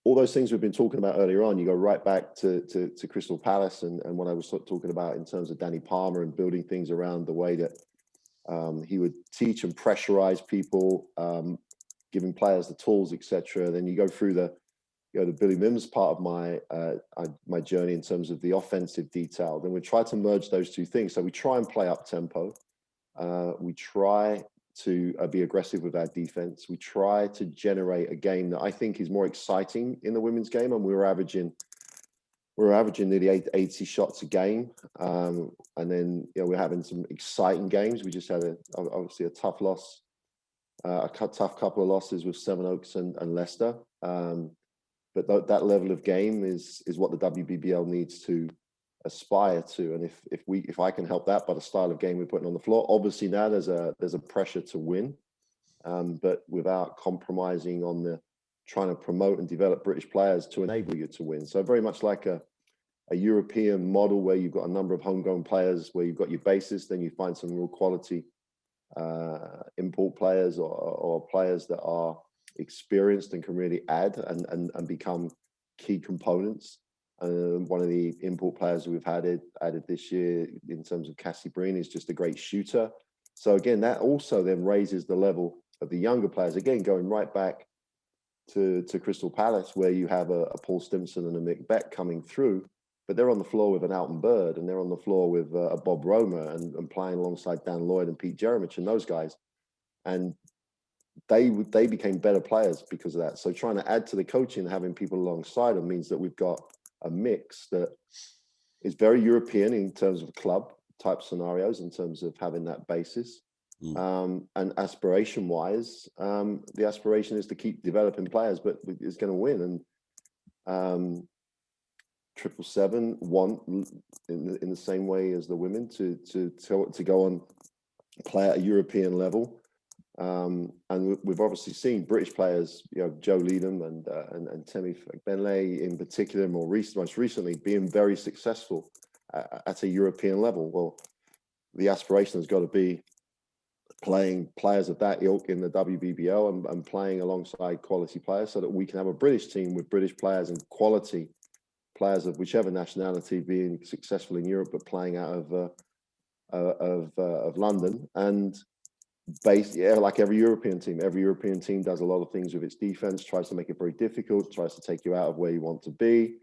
all those things we've been talking about earlier on. You go right back to Crystal Palace and what I was talking about in terms of Danny Palmer and building things around the way that he would teach and pressurize people, giving players the tools, etc. Then you go through the Billy Mims part of my journey in terms of the offensive detail. Then we try to merge those two things. So we try and play up tempo. We try to be aggressive with our defense. We try to generate a game that I think is more exciting in the women's game, and we're averaging nearly 80 shots a game. And then we're having some exciting games. We just had obviously a tough loss, a tough couple of losses with Sevenoaks and Leicester. But that level of game is what the WBBL needs to aspire to. And if I can help that by the style of game we're putting on the floor, obviously now there's a pressure to win, but without compromising on the trying to promote and develop British players to enable you to win. So very much like a European model where you've got a number of homegrown players, where you've got your basis, then you find some real quality import players or players that are experienced and can really add and become key components. One of the import players we've added this year in terms of Cassie Breen is just a great shooter. So again, that also then raises the level of the younger players. Again, going right back to Crystal Palace, where you have a Paul Stimson and a Mick Beck coming through, but they're on the floor with an Alton Bird, and they're on the floor with a Bob Roma and playing alongside Dan Lloyd and Pete Jeremich and those guys. And they became better players because of that. So trying to add to the coaching and having people alongside them means that we've got a mix that is very European in terms of club type scenarios, in terms of having that basis. And aspiration wise, the aspiration is to keep developing players, but it's going to win. And 777 want in the same way as the women to go on play at a European level. And we've obviously seen British players, Joe Leadham and Temi Benlay in particular, most recently being very successful at a European level. Well, the aspiration has got to be playing players of that ilk in the WBBL and playing alongside quality players, so that we can have a British team with British players and quality players of whichever nationality being successful in Europe, but playing out of London. And like every European team does a lot of things with its defense, tries to make it very difficult, tries to take you out of where you want to be,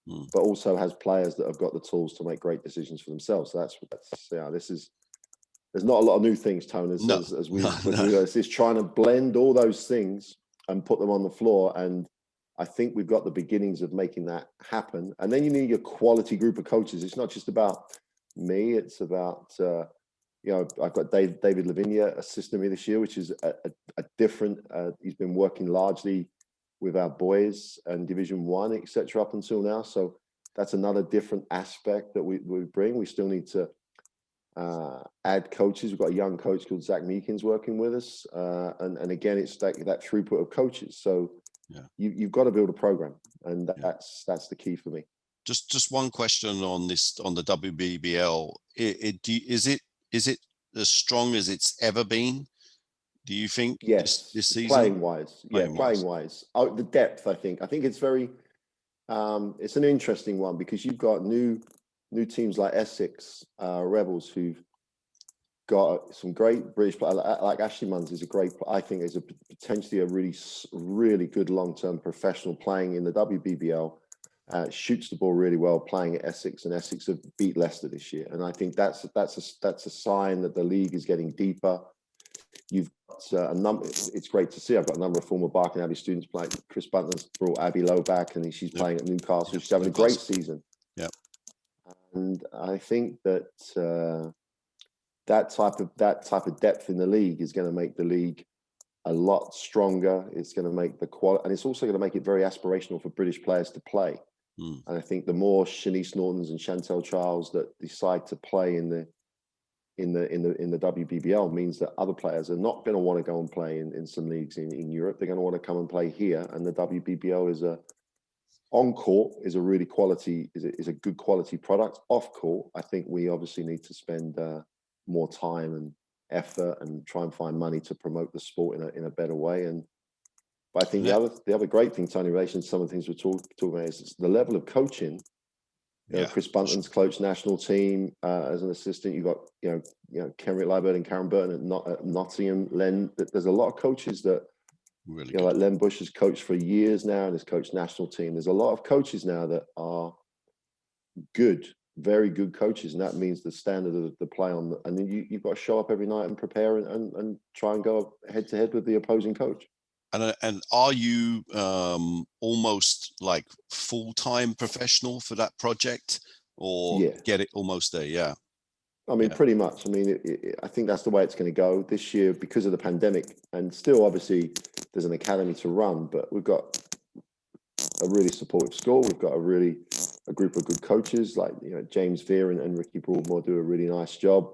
but also has players that have got the tools to make great decisions for themselves. So there's not a lot of new things, Tone, as we it's trying to blend all those things and put them on the floor. And I think we've got the beginnings of making that happen. And then you need a quality group of coaches. It's not just about me, it's about I've got David Lavinia assisting me this year, which is a different. He's been working largely with our boys and Division 1, etc. up until now. So that's another different aspect that we bring. We still need to add coaches. We've got a young coach called Zach Meekins working with us, and again, it's that throughput of coaches. So you've got to build a program, and that's the key for me. Just one question on the WBBL. Is it as strong as it's ever been? Do you think? Yes, this season, playing wise. Oh, the depth. I think it's very. It's an interesting one because you've got new teams like Essex Rebels who've got some great British players. Like Ashley Munns is I think is potentially a really good long-term professional playing in the WBBL. Shoots the ball really well playing at Essex, and Essex have beat Leicester this year. And I think that's a sign that the league is getting deeper. You've got a number. It's great to see. I've got a number of former Barking Abbey students playing. Chris Butler's brought Abbey Lowe back, and she's playing at Newcastle. She's having a great season. Yeah. And I think that that type of depth in the league is going to make the league a lot stronger. It's going to make the quality, and it's also going to make it very aspirational for British players to play. And I think the more Shanice Nortons and Chantel Charles that decide to play in the WBBL means that other players are not going to want to go and play in some leagues in Europe. They're going to want to come and play here, and the WBBL On court is a really quality, is a good quality product. Off court, I think we obviously need to spend more time and effort and try and find money to promote the sport in a better way. But I think the other great thing, Tony, in relation to some of the things we're talking about, is the level of coaching. You know, Chris Bunton's coached national team as an assistant. You've got Kenrick Liebert and Karen Burton at Nottingham. Len, there's a lot of coaches that really like Len Bush has coached for years now and has coached national team. There's a lot of coaches now that are good, very good coaches, and that means the standard of the play on. And then you've got to show up every night and prepare and try and go head to head with the opposing coach. And are you almost like full-time professional for that project, or get it almost there? Yeah. I mean, pretty much. I mean, I think that's the way it's going to go this year because of the pandemic. And still, obviously, there's an academy to run, but we've got a really supportive school. We've got a group of good coaches like James Veer and Ricky Broadmoor do a really nice job.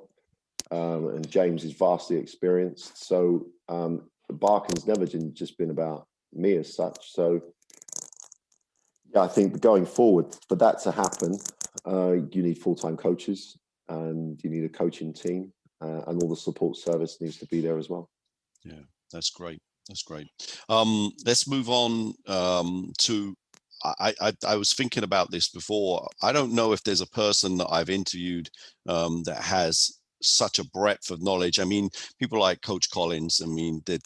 And James is vastly experienced. So the Barking's never just been about me as such. So yeah, I think going forward, for that to happen, you need full-time coaches. And you need a coaching team, and all the support service needs to be there as well. Yeah, that's great. That's great. Let's move on to. I was thinking about this before. I don't know if there's a person that I've interviewed that has such a breadth of knowledge. I mean, people like Coach Collins, I mean, they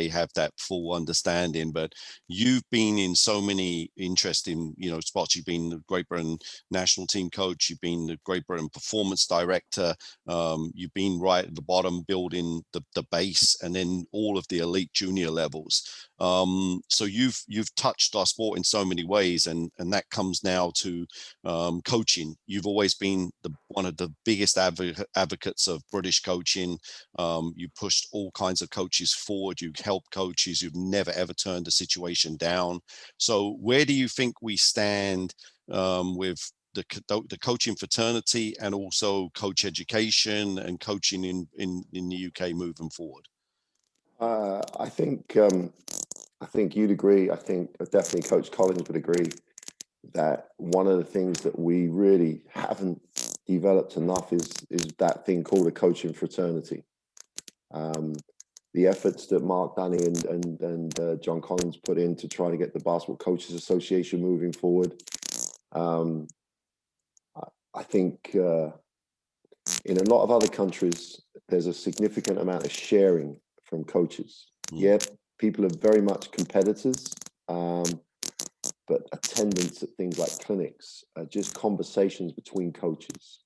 have that full understanding, but you've been in so many interesting, spots. You've been the Great Britain national team coach. You've been the Great Britain performance director. You've been right at the bottom, building the base, and then all of the elite junior levels. So you've touched our sport in so many ways, and that comes now to coaching. You've always been one of the biggest advocates of British coaching. You pushed all kinds of coaches forward. You helped coaches. You've never ever turned a situation down. So where do you think we stand with the coaching fraternity and also coach education and coaching in the UK moving forward? I think you'd agree. I think definitely Coach Collins would agree that one of the things that we really haven't developed enough is that thing called a coaching fraternity. The efforts that Mark Dunny and John Collins put in to try to get the Basketball Coaches Association moving forward. I think in a lot of other countries, there's a significant amount of sharing from coaches. Yeah, people are very much competitors, but attendance at things like clinics, just conversations between coaches.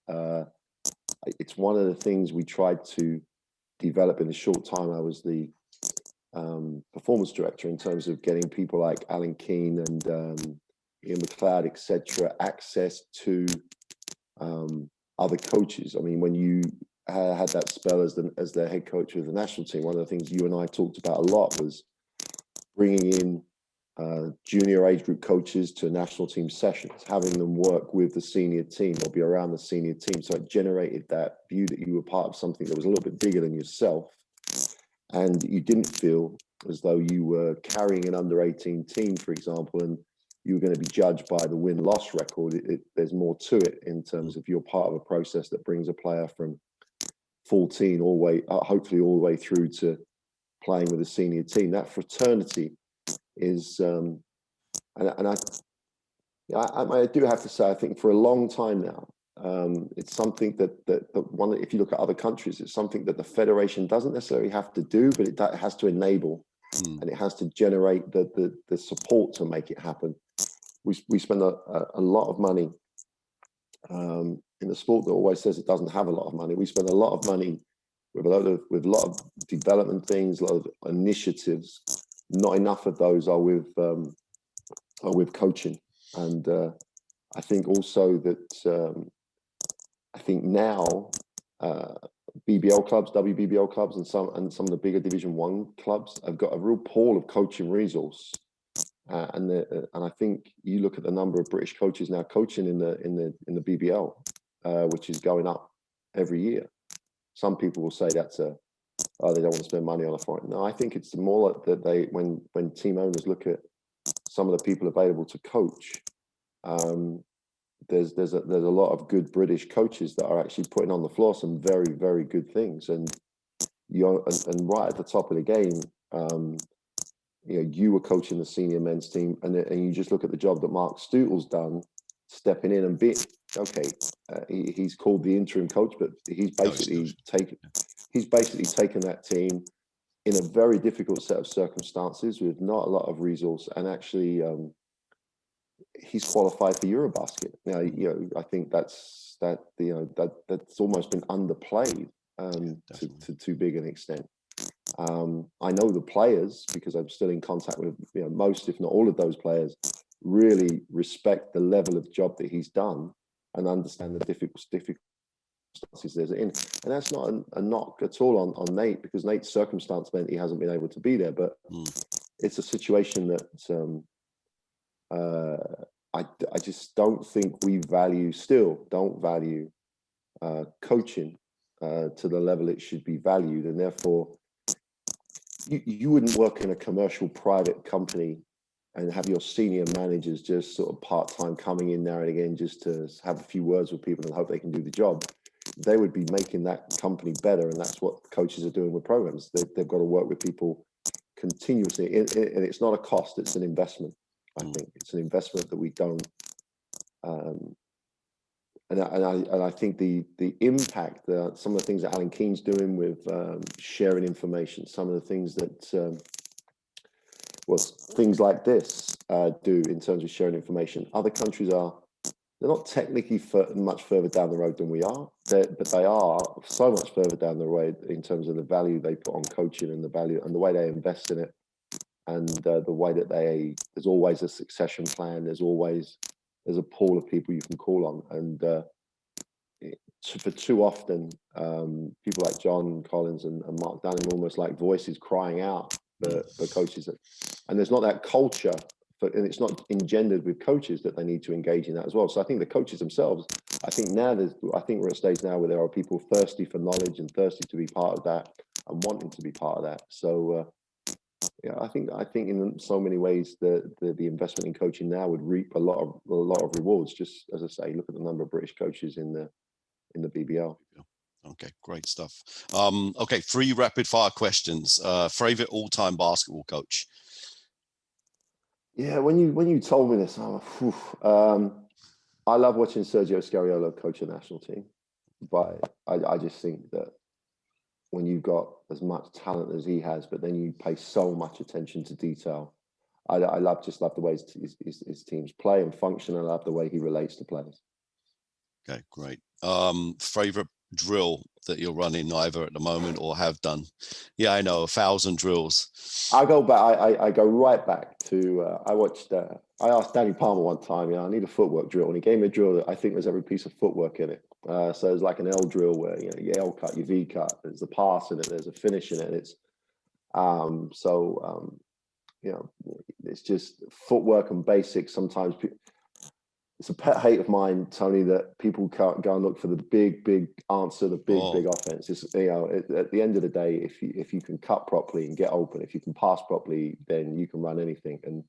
It's one of the things we tried to develop in the short time I was the performance director, in terms of getting people like Alan Keane and Ian McLeod, etc., access to other coaches. I mean, when you had that spell as the head coach of the national team, one of the things you and I talked about a lot was bringing in junior age group coaches to national team sessions, having them work with the senior team or be around the senior team. So it generated that view that you were part of something that was a little bit bigger than yourself, and you didn't feel as though you were carrying an under 18 team, for example, and you were going to be judged by the win-loss record. There's more to it in terms of you're part of a process that brings a player from 14 all the way, hopefully all the way through to playing with a senior team. That fraternity is, and I do have to say, I think for a long time now, it's something that if you look at other countries, it's something that the federation doesn't necessarily have to do, but it has to enable, and it has to generate the support to make it happen. We spend a lot of money in the sport that always says it doesn't have a lot of money. We spend a lot of money with a lot of development things, a lot of initiatives. Not enough of those are with coaching, and I think also that I think now BBL clubs, WBBL clubs, and some of the bigger Division 1 clubs have got a real pool of coaching resource, and I think you look at the number of British coaches now coaching in the BBL, which is going up every year. Some people will say that's they don't want to spend money on a foreign. No, I think it's more like that when team owners look at some of the people available to coach, there's a lot of good British coaches that are actually putting on the floor some very, very good things. And and right at the top of the game, you were coaching the senior men's team, and you just look at the job that Mark Stutel's done, stepping in and he's called the interim coach, but he's basically taken that team in a very difficult set of circumstances with not a lot of resource, and actually he's qualified for Eurobasket. I think that's almost been underplayed to too big an extent. I know the players, because I'm still in contact with most, if not all, of those players, really respect the level of job that he's done and understand the difficult circumstances there's in. And that's not a knock at all on Nate, because Nate's circumstance meant he hasn't been able to be there. But it's a situation that I just don't think we don't value coaching to the level it should be valued. And therefore, you wouldn't work in a commercial private company and have your senior managers just sort of part-time coming in now and again just to have a few words with people and hope they can do the job. They would be making that company better, and that's what coaches are doing with programs. They've got to work with people continuously, and it's not a cost, it's an investment. I think it's an investment that we don't, and I think the impact, some of the things that Alan Keene's doing with sharing information, some of the things that things like this do in terms of sharing information. Other countries they're not technically much further down the road than we are, but they are so much further down the road in terms of the value they put on coaching and the value and the way they invest in it, and the way that there's always a succession plan. There's a pool of people you can call on, and for too often, people like John Collins and Mark Dunning almost like voices crying out for coaches, and there's not that culture, and it's not engendered with coaches that they need to engage in that as well. So I think the coaches themselves, I think we're at a stage now where there are people thirsty for knowledge and thirsty to be part of that and wanting to be part of that. So I think in so many ways the investment in coaching now would reap a lot of rewards. Just as I say, look at the number of British coaches in the BBL. Okay, great stuff. Okay, 3 rapid fire questions. Favorite all-time basketball coach? Yeah, when you told me this, I love watching Sergio Scariolo coach a national team, but I just think that when you've got as much talent as he has, but then you pay so much attention to detail, I just love the way his teams play and function. I love the way he relates to players. Okay, great. Favorite drill that you're running either at the moment or have done? Yeah, I know, 1,000 drills. I go back. I go right back to. I asked Danny Palmer one time. I need a footwork drill, and he gave me a drill that I think there's every piece of footwork in it. So there's like an L drill where your L cut, your V cut. There's a pass in it. There's a finish in it. And it's it's just footwork and basics. Sometimes it's a pet hate of mine, Tony, that people can't go and look for the big answer, the big offense. It's, at the end of the day, if you can cut properly and get open, if you can pass properly, then you can run anything. And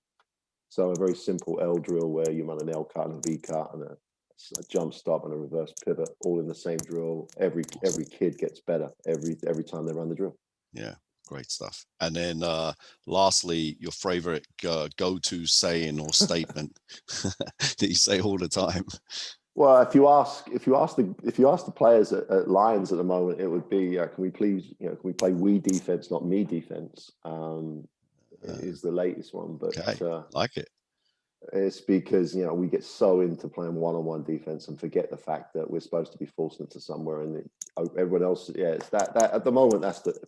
so a very simple L drill where you run an L cut and a V cut and a jump stop and a reverse pivot, all in the same drill. Every kid gets better every time they run the drill. Yeah. Great stuff. And then lastly, your favorite go-to saying or statement that you say all the time. Well, if you ask the players at Lions at the moment, it would be, can we play we defense, not me defense? Is the latest one, but okay. Like it. It's because we get so into playing one-on-one defense and forget the fact that we're supposed to be forcing it to somewhere, and everyone else. Yeah, it's that at the moment.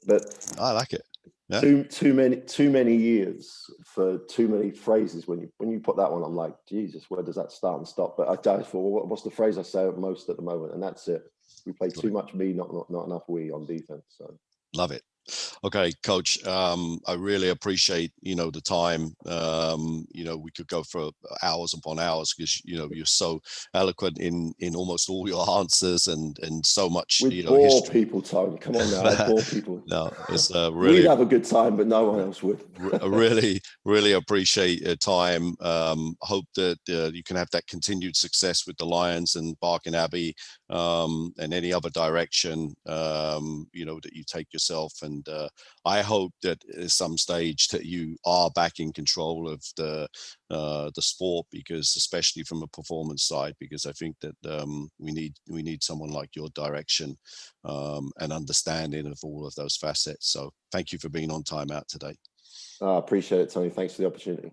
But I like it. Yeah. Too many years for too many phrases. When you put that one, I'm like, Jesus, where does that start and stop? But I thought, what's the phrase I say most at the moment? And that's it. We play too much me, not enough we on defense. So love it. Okay, Coach, I really appreciate, the time. We could go for hours upon hours because, you're so eloquent in almost all your answers and so much, We bore history. people, Tony. Come on now, I bore people. No, it's We'd really, have a good time, but no one else would. I really, really appreciate your time. Hope that you can have that continued success with the Lions and Barking Abbey, and any other direction, that you take yourself. And I hope that at some stage that you are back in control of the sport, because especially from a performance side, because I think that we need someone like your direction, and understanding of all of those facets. So thank you for being on Time Out today. I appreciate it, Tony. Thanks for the opportunity.